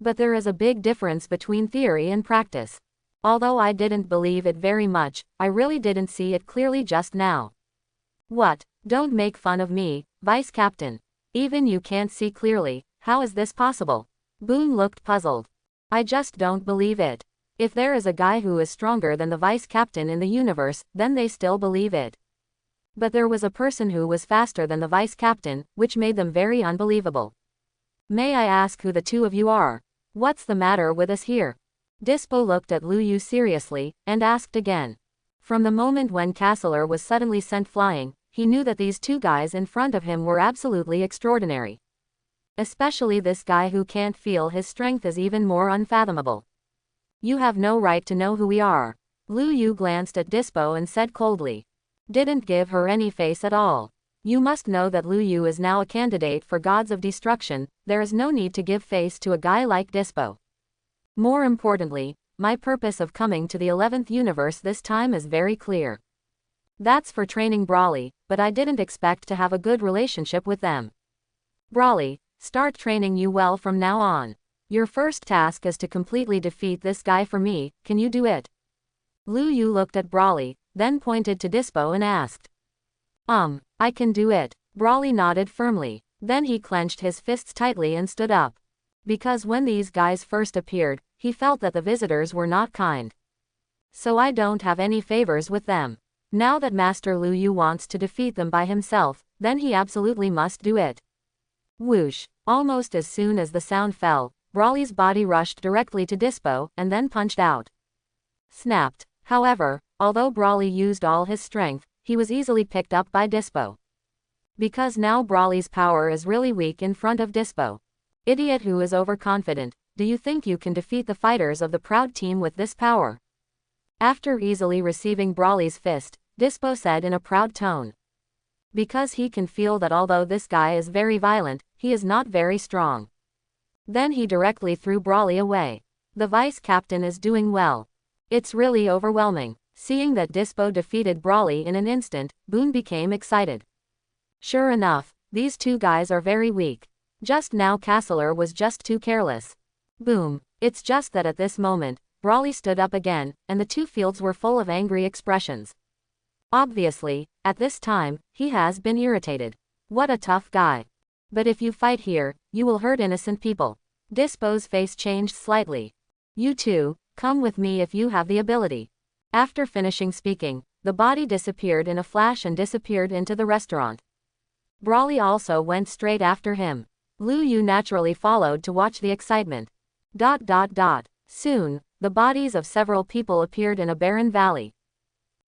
But there is a big difference between theory and practice. Although I didn't believe it very much, I really didn't see it clearly just now. What? Don't make fun of me, Vice Captain. Even you can't see clearly, how is this possible? Boone looked puzzled. I just don't believe it. If there is a guy who is stronger than the Vice Captain in the universe, then they still believe it. But there was a person who was faster than the Vice Captain, which made them very unbelievable. May I ask who the two of you are? What's the matter with us here? Dispo looked at Lu Yu seriously, and asked again. From the moment when Castler was suddenly sent flying, he knew that these two guys in front of him were absolutely extraordinary. Especially this guy who can't feel his strength is even more unfathomable. You have no right to know who we are. Lu Yu glanced at Dispo and said coldly. Didn't give her any face at all. You must know that Lu Yu is now a candidate for Gods of Destruction, there is no need to give face to a guy like Dispo. More importantly, my purpose of coming to the 11th universe this time is very clear. That's for training Brawly, but I didn't expect to have a good relationship with them. Brawly, start training you well from now on. Your first task is to completely defeat this guy for me, can you do it? Lu Yu looked at Brawly, then pointed to Dispo and asked. I can do it. Brawly nodded firmly. Then he clenched his fists tightly and stood up. Because when these guys first appeared, he felt that the visitors were not kind. So I don't have any favors with them. Now that Master Lu Yu wants to defeat them by himself, then he absolutely must do it. Whoosh! Almost as soon as the sound fell, Brawly's body rushed directly to Dispo, and then punched out. Snapped. However, although Brawly used all his strength, he was easily picked up by Dispo. Because now Brawly's power is really weak in front of Dispo. Idiot who is overconfident, do you think you can defeat the fighters of the proud team with this power? After easily receiving Brawly's fist, Dispo said in a proud tone. Because he can feel that although this guy is very violent, he is not very strong. Then he directly threw Brawly away. The Vice Captain is doing well. It's really overwhelming. Seeing that Dispo defeated Brawly in an instant, Boone became excited. Sure enough, these two guys are very weak. Just now Castler was just too careless. Boom. It's just that at this moment, Brawly stood up again, and the two fields were full of angry expressions. Obviously, at this time, he has been irritated. What a tough guy. But if you fight here, you will hurt innocent people. Dispo's face changed slightly. You two, come with me if you have the ability. After finishing speaking, the body disappeared in a flash and disappeared into the restaurant. Brawly also went straight after him. Lu Yu naturally followed to watch the excitement. Soon, the bodies of several people appeared in a barren valley.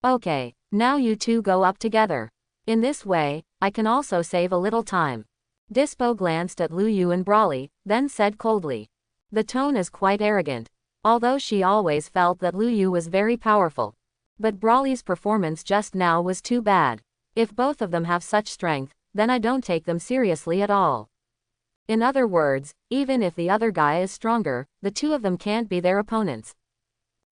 Okay, now you two go up together. In this way, I can also save a little time. Dispo glanced at Lu Yu and Brawly, then said coldly. The tone is quite arrogant. Although she always felt that Lu Yu was very powerful. But Brawly's performance just now was too bad. If both of them have such strength, then I don't take them seriously at all. In other words, even if the other guy is stronger, the two of them can't be their opponents.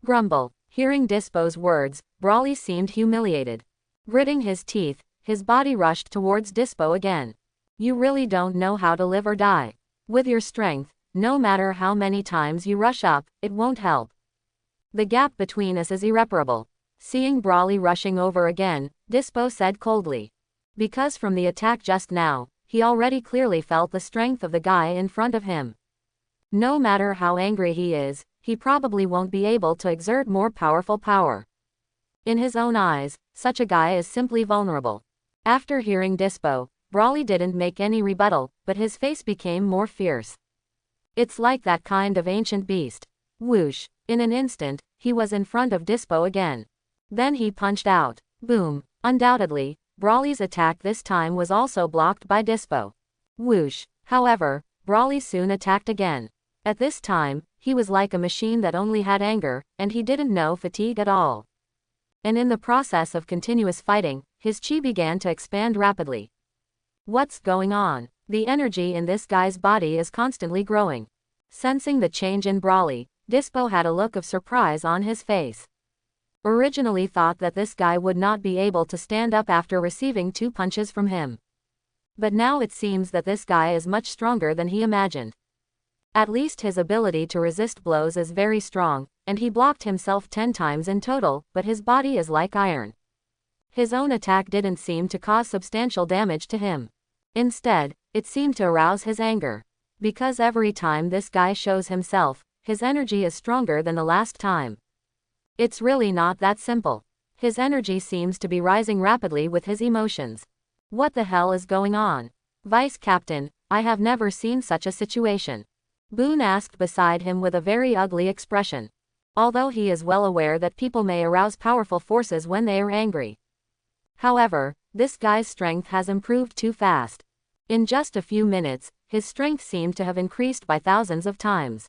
Grumble. Hearing Dispo's words, Brawly seemed humiliated. Gritting his teeth, his body rushed towards Dispo again. You really don't know how to live or die. With your strength, no matter how many times you rush up, it won't help. The gap between us is irreparable. Seeing Brawly rushing over again, Dispo said coldly. Because from the attack just now, he already clearly felt the strength of the guy in front of him. No matter how angry he is, he probably won't be able to exert more powerful power. In his own eyes, such a guy is simply vulnerable. After hearing Dispo, Brawly didn't make any rebuttal, but his face became more fierce. It's like that kind of ancient beast. Whoosh! In an instant, he was in front of Dispo again. Then he punched out. Boom! Undoubtedly, Brawly's attack this time was also blocked by Dispo. Whoosh! However, Brawly soon attacked again. At this time, he was like a machine that only had anger, and he didn't know fatigue at all. And in the process of continuous fighting, his chi began to expand rapidly. What's going on? The energy in this guy's body is constantly growing. Sensing the change in Brawly, Dispo had a look of surprise on his face. Originally thought that this guy would not be able to stand up after receiving 2 punches from him. But now it seems that this guy is much stronger than he imagined. At least his ability to resist blows is very strong, and he blocked himself 10 times in total, but his body is like iron. His own attack didn't seem to cause substantial damage to him. Instead, it seemed to arouse his anger. Because every time this guy shows himself, his energy is stronger than the last time. It's really not that simple. His energy seems to be rising rapidly with his emotions. What the hell is going on? Vice Captain, I have never seen such a situation. Boone asked beside him with a very ugly expression. Although he is well aware that people may arouse powerful forces when they are angry. However, this guy's strength has improved too fast. In just a few minutes, his strength seemed to have increased by thousands of times.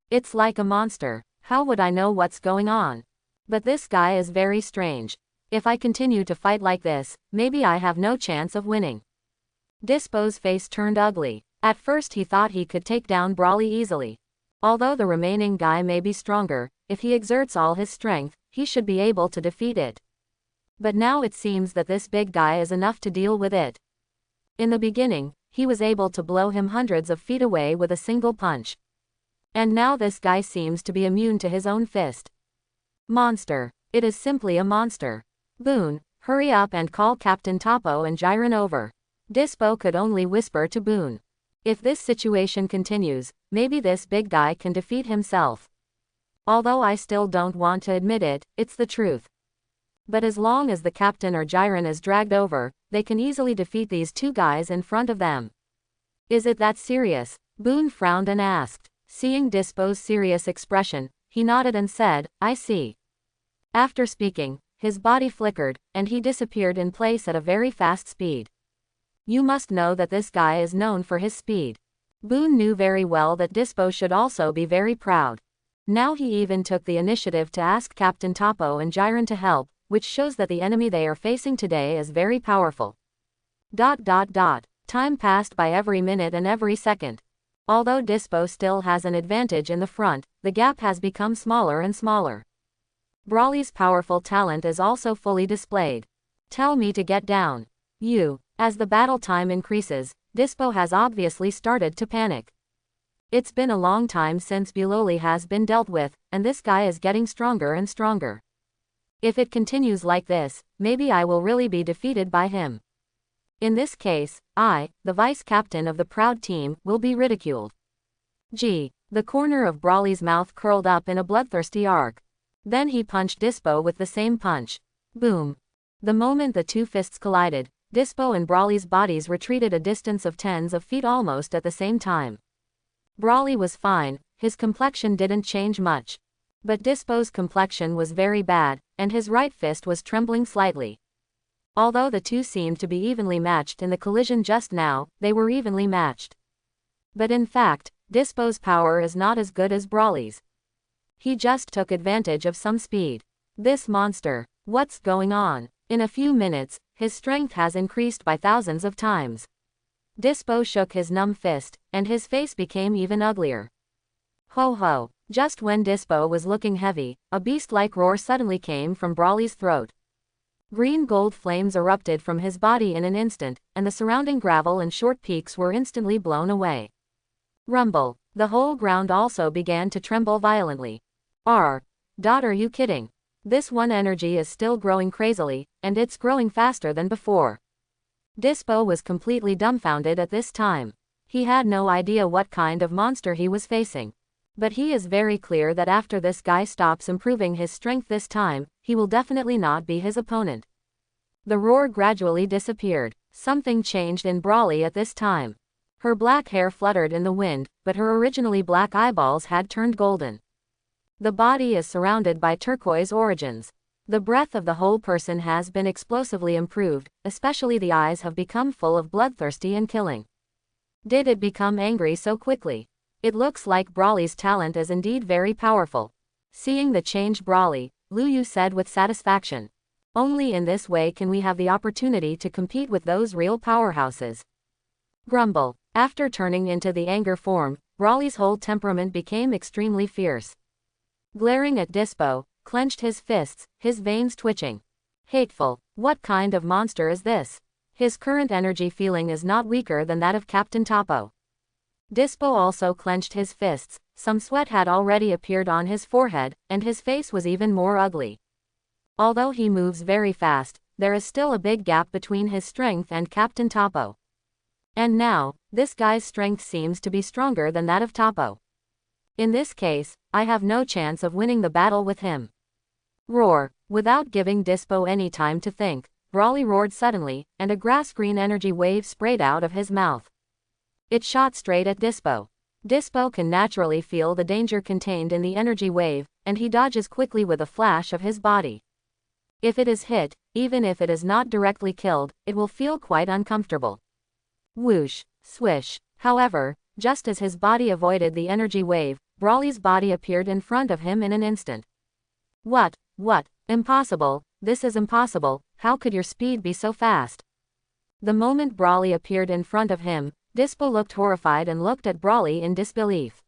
It's like a monster. How would I know what's going on? But this guy is very strange. If I continue to fight like this, maybe I have no chance of winning. Dispo's face turned ugly. At first he thought he could take down Brawly easily. Although the remaining guy may be stronger, if he exerts all his strength, he should be able to defeat it. But now it seems that this big guy is enough to deal with it. In the beginning, he was able to blow him hundreds of feet away with a single punch. And now this guy seems to be immune to his own fist. Monster. It is simply a monster. Boone, hurry up and call Captain Topo and Jiren over. Dispo could only whisper to Boone. If this situation continues, maybe this big guy can defeat himself. Although I still don't want to admit it, it's the truth. But as long as the captain or Jiren is dragged over, they can easily defeat these 2 guys in front of them. Is it that serious? Boone frowned and asked. Seeing Dispo's serious expression, he nodded and said, I see. After speaking, his body flickered, and he disappeared in place at a very fast speed. You must know that this guy is known for his speed. Boone knew very well that Dispo should also be very proud. Now he even took the initiative to ask Captain Topo and Jiren to help, which shows that the enemy they are facing today is very powerful. Time passed by every minute and every second. Although Dispo still has an advantage in the front, the gap has become smaller and smaller. Brawly's powerful talent is also fully displayed. Tell me to get down. As the battle time increases, Dispo has obviously started to panic. It's been a long time since Buloli has been dealt with, and this guy is getting stronger and stronger. If it continues like this, maybe I will really be defeated by him. In this case, I, the vice captain of the proud team, will be ridiculed. Gee, the corner of Brawly's mouth curled up in a bloodthirsty arc. Then he punched Dispo with the same punch. Boom. The moment the 2 fists collided, Dispo and Brawly's bodies retreated a distance of tens of feet almost at the same time. Brawly was fine, his complexion didn't change much. But Dispo's complexion was very bad, and his right fist was trembling slightly. Although the 2 seemed to be evenly matched in the collision just now, they were evenly matched. But in fact, Dispo's power is not as good as Brawly's. He just took advantage of some speed. This monster, what's going on? In a few minutes, his strength has increased by thousands of times. Dispo shook his numb fist, and his face became even uglier. Ho ho! Just when Dispo was looking heavy, a beast-like roar suddenly came from Brawly's throat. Green gold flames erupted from his body in an instant, and the surrounding gravel and short peaks were instantly blown away. Rumble! The whole ground also began to tremble violently. Are you kidding? This one energy is still growing crazily, and it's growing faster than before. Dispo was completely dumbfounded at this time. He had no idea what kind of monster he was facing. But he is very clear that after this guy stops improving his strength this time, he will definitely not be his opponent. The roar gradually disappeared. Something changed in Brawly at this time. Her black hair fluttered in the wind, but her originally black eyeballs had turned golden. The body is surrounded by turquoise origins. The breath of the whole person has been explosively improved, especially the eyes have become full of bloodthirsty and killing. Did it become angry so quickly? It looks like Brawly's talent is indeed very powerful. Seeing the changed Brawly, Lu Yu said with satisfaction. Only in this way can we have the opportunity to compete with those real powerhouses. Grumble. After turning into the anger form, Brawly's whole temperament became extremely fierce. Glaring at Dispo, clenched his fists, his veins twitching. Hateful. What kind of monster is this? His current energy feeling is not weaker than that of Captain Topo. Dispo also clenched his fists, some sweat had already appeared on his forehead, and his face was even more ugly. Although he moves very fast, there is still a big gap between his strength and Captain Topo. And now, this guy's strength seems to be stronger than that of Topo. In this case, I have no chance of winning the battle with him. Roar. Without giving Dispo any time to think, Brawly roared suddenly, and a grass-green energy wave sprayed out of his mouth. It shot straight at Dispo. Dispo can naturally feel the danger contained in the energy wave, and he dodges quickly with a flash of his body. If it is hit, even if it is not directly killed, it will feel quite uncomfortable. Whoosh, swish. However, just as his body avoided the energy wave, Brawly's body appeared in front of him in an instant. What? Impossible, this is impossible, how could your speed be so fast? The moment Brawly appeared in front of him, Dispo looked horrified and looked at Brawly in disbelief.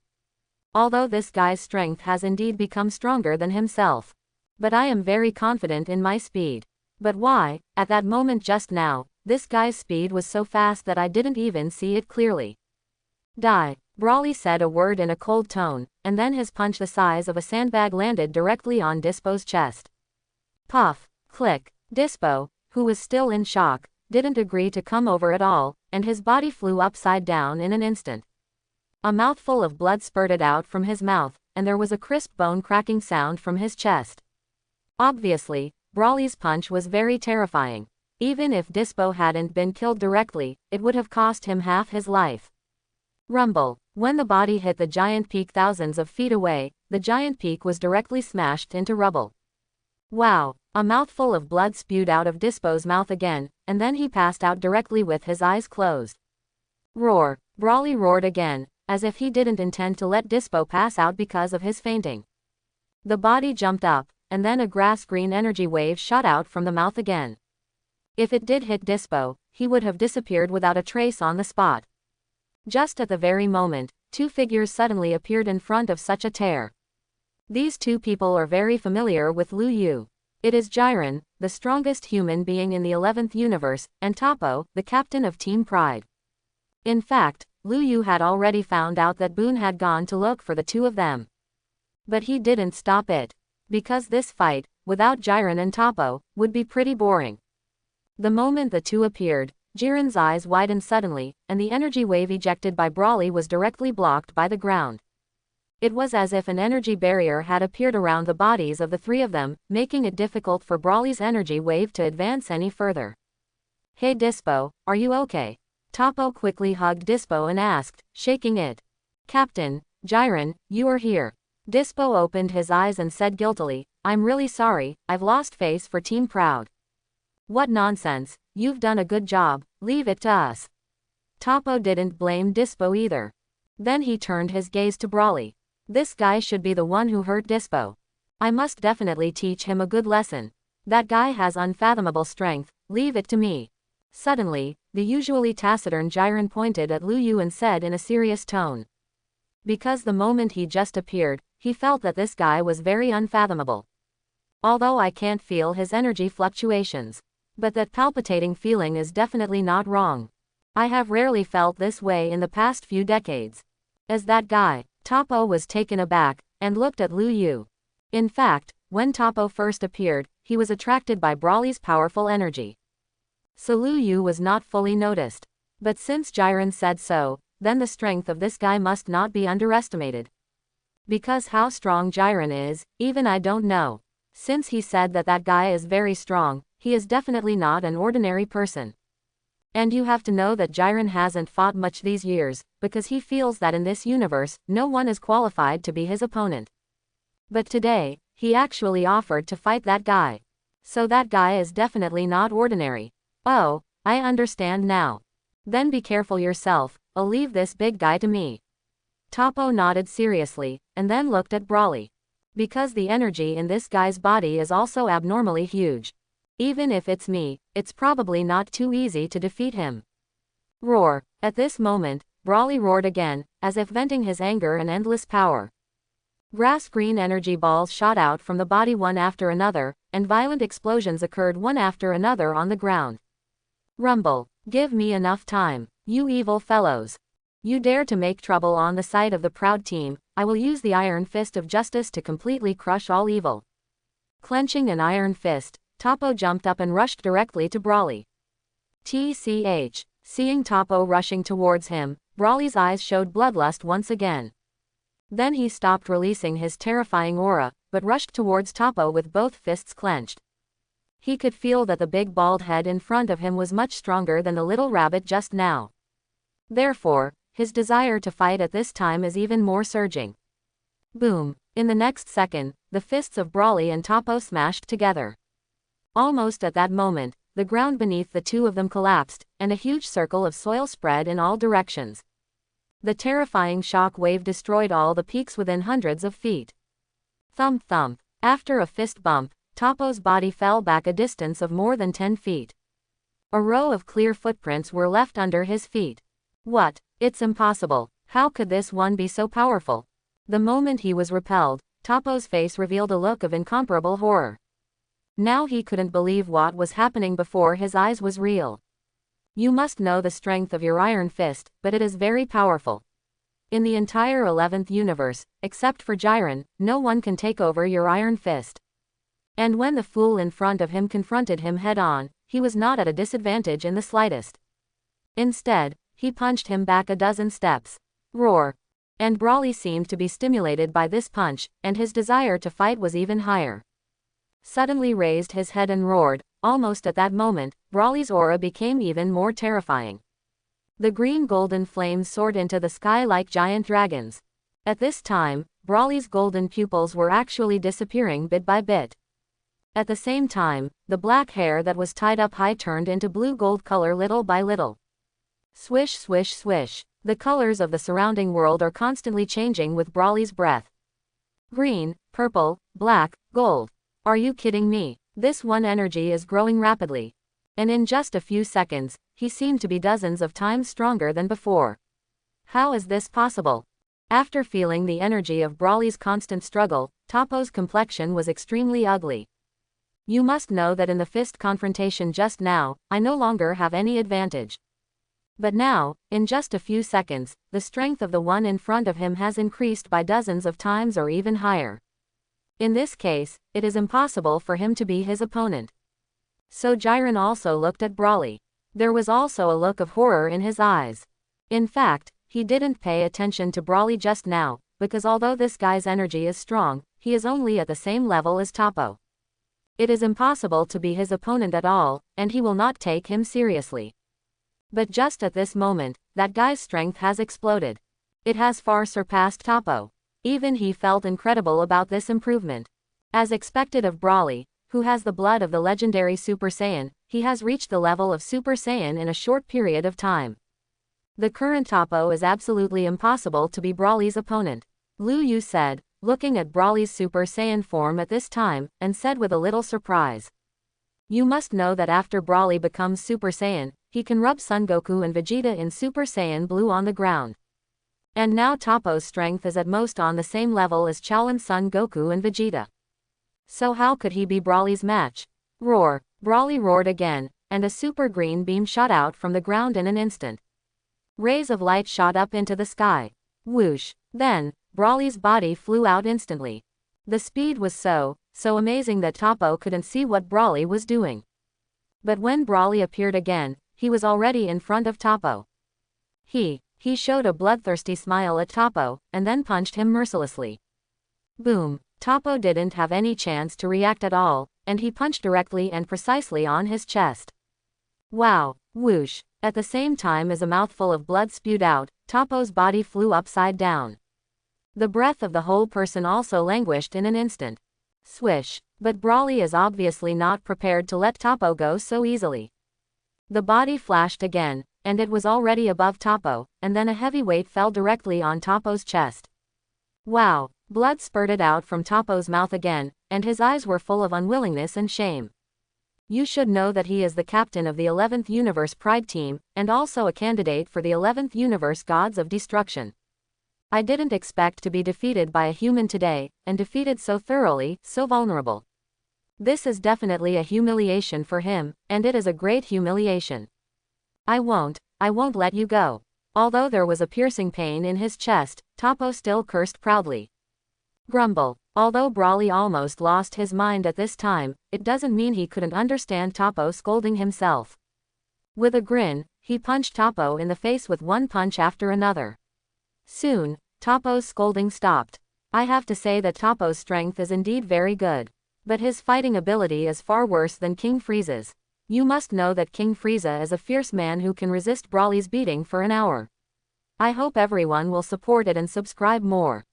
Although this guy's strength has indeed become stronger than himself. But I am very confident in my speed. But why, at that moment just now, this guy's speed was so fast that I didn't even see it clearly. Die. Brawly said a word in a cold tone, and then his punch the size of a sandbag landed directly on Dispo's chest. Puff. Click. Dispo, who was still in shock, didn't agree to come over at all, and his body flew upside down in an instant. A mouthful of blood spurted out from his mouth, and there was a crisp bone-cracking sound from his chest. Obviously, Brawly's punch was very terrifying. Even if Dispo hadn't been killed directly, it would have cost him half his life. Rumble. When the body hit the giant peak thousands of feet away, the giant peak was directly smashed into rubble. Wow. A mouthful of blood spewed out of Dispo's mouth again, and then he passed out directly with his eyes closed. Roar. Brawly roared again, as if he didn't intend to let Dispo pass out because of his fainting. The body jumped up, and then a grass-green energy wave shot out from the mouth again. If it did hit Dispo, he would have disappeared without a trace on the spot. Just at the very moment, two figures suddenly appeared in front of such a tear. These two people are very familiar with Lu Yu. It is Jiren, the strongest human being in the 11th universe, and Topo, the captain of Team Pride. In fact, Lu Yu had already found out that Boone had gone to look for the two of them. But he didn't stop it. Because this fight, without Jiren and Topo, would be pretty boring. The moment the two appeared, Jiren's eyes widened suddenly, and the energy wave ejected by Brawly was directly blocked by the ground. It was as if an energy barrier had appeared around the bodies of the three of them, making it difficult for Brawly's energy wave to advance any further. Hey Dispo, are you okay? Topo quickly hugged Dispo and asked, shaking it. Captain, Jiren, you are here. Dispo opened his eyes and said guiltily, I'm really sorry, I've lost face for Team Proud. What nonsense, you've done a good job, leave it to us. Topo didn't blame Dispo either. Then he turned his gaze to Brawly. This guy should be the one who hurt Dispo. I must definitely teach him a good lesson. That guy has unfathomable strength, leave it to me. Suddenly, the usually taciturn Jiren pointed at Lu Yu and said in a serious tone. Because the moment he just appeared, he felt that this guy was very unfathomable. Although I can't feel his energy fluctuations. But that palpitating feeling is definitely not wrong. I have rarely felt this way in the past few decades. As that guy, Topo was taken aback, and looked at Lu Yu. In fact, when Topo first appeared, he was attracted by Brawly's powerful energy. so Lu Yu was not fully noticed. But since Jiren said so, then the strength of this guy must not be underestimated. Because how strong Jiren is, even I don't know. Since he said that that guy is very strong, he is definitely not an ordinary person. And you have to know that Jiren hasn't fought much these years, because he feels that in this universe, no one is qualified to be his opponent. But today, he actually offered to fight that guy. So that guy is definitely not ordinary. Oh, I understand now. Then be careful yourself, I'll leave this big guy to me. Toppo nodded seriously, and then looked at Brawly. Because the energy in this guy's body is also abnormally huge. Even if it's me, it's probably not too easy to defeat him. Roar. At this moment, Brawly roared again, as if venting his anger and endless power. Grass-green energy balls shot out from the body one after another, and violent explosions occurred one after another on the ground. Rumble. Give me enough time, you evil fellows. You dare to make trouble on the side of the proud team, I will use the Iron Fist of Justice to completely crush all evil. Clenching an iron fist, Toppo jumped up and rushed directly to Brawly. TCH. Seeing Toppo rushing towards him, Brawly's eyes showed bloodlust once again. Then he stopped releasing his terrifying aura, but rushed towards Toppo with both fists clenched. He could feel that the big bald head in front of him was much stronger than the little rabbit just now. Therefore, his desire to fight at this time is even more surging. Boom! In the next second, the fists of Brawly and Toppo smashed together. Almost at that moment, the ground beneath the two of them collapsed, and a huge circle of soil spread in all directions. The terrifying shock wave destroyed all the peaks within hundreds of feet. Thump thump. After a fist bump, Toppo's body fell back a distance of more than 10 feet. A row of clear footprints were left under his feet. What? It's impossible. How could this one be so powerful? The moment he was repelled, Toppo's face revealed a look of incomparable horror. Now he couldn't believe what was happening before his eyes was real. You must know the strength of your Iron Fist, but it is very powerful. In the entire 11th universe, except for Jiren, no one can take over your Iron Fist. And when the fool in front of him confronted him head-on, he was not at a disadvantage in the slightest. Instead, he punched him back a dozen steps. Roar. And Brawly seemed to be stimulated by this punch, and his desire to fight was even higher. Suddenly raised his head and roared. Almost at that moment, Brawly's aura became even more terrifying. The green-golden flames soared into the sky like giant dragons. At this time, Brawly's golden pupils were actually disappearing bit by bit. At the same time, the black hair that was tied up high turned into blue-gold color little by little. Swish swish swish. The colors of the surrounding world are constantly changing with Brawly's breath. Green, purple, black, gold. Are you kidding me? This one energy is growing rapidly. And in just a few seconds, he seemed to be dozens of times stronger than before. How is this possible? After feeling the energy of Brawly's constant struggle, Toppo's complexion was extremely ugly. You must know that in the fist confrontation just now, I no longer have any advantage. But now, in just a few seconds, the strength of the one in front of him has increased by dozens of times or even higher. In this case, it is impossible for him to be his opponent. So Jiren also looked at Brawly. There was also a look of horror in his eyes. In fact, he didn't pay attention to Brawly just now, because although this guy's energy is strong, he is only at the same level as Toppo. It is impossible to be his opponent at all, and he will not take him seriously. But just at this moment, that guy's strength has exploded. It has far surpassed Toppo. Even he felt incredible about this improvement. As expected of Brawly, who has the blood of the legendary Super Saiyan, he has reached the level of Super Saiyan in a short period of time. The current Toppo is absolutely impossible to be Brawly's opponent. Lu Yu said, looking at Brawly's Super Saiyan form at this time, and said with a little surprise. You must know that after Brawly becomes Super Saiyan, he can rub Son Goku and Vegeta in Super Saiyan Blue on the ground. And now Toppo's strength is at most on the same level as Chaolin's Son Goku and Vegeta. So how could he be Brawly's match? Roar. Brawly roared again, and a super green beam shot out from the ground in an instant. Rays of light shot up into the sky. Whoosh. Then, Brawly's body flew out instantly. The speed was so amazing that Toppo couldn't see what Brawly was doing. But when Brawley appeared again, he was already in front of Toppo. He showed a bloodthirsty smile at Toppo, and then punched him mercilessly. Boom! Toppo didn't have any chance to react at all, and he punched directly and precisely on his chest. Wow! Whoosh! At the same time as a mouthful of blood spewed out, Toppo's body flew upside down. The breath of the whole person also languished in an instant. Swish! But Brawley is obviously not prepared to let Toppo go so easily. The body flashed again, and it was already above Toppo, and then a heavy weight fell directly on Toppo's chest. Wow! Blood spurted out from Toppo's mouth again, and his eyes were full of unwillingness and shame. You should know that he is the captain of the 11th Universe Pride Team, and also a candidate for the 11th Universe Gods of Destruction. I didn't expect to be defeated by a human today, and defeated so thoroughly, so vulnerable. This is definitely a humiliation for him, and it is a great humiliation. I won't let you go. Although there was a piercing pain in his chest, Toppo still cursed proudly. Grumble. Although Brawley almost lost his mind at this time, it doesn't mean he couldn't understand Toppo scolding himself. With a grin, he punched Toppo in the face with one punch after another. Soon, Toppo's scolding stopped. I have to say that Toppo's strength is indeed very good. But his fighting ability is far worse than King Frieza's. You must know that King Frieza is a fierce man who can resist Brawley's beating for an hour. I hope everyone will support it and subscribe more.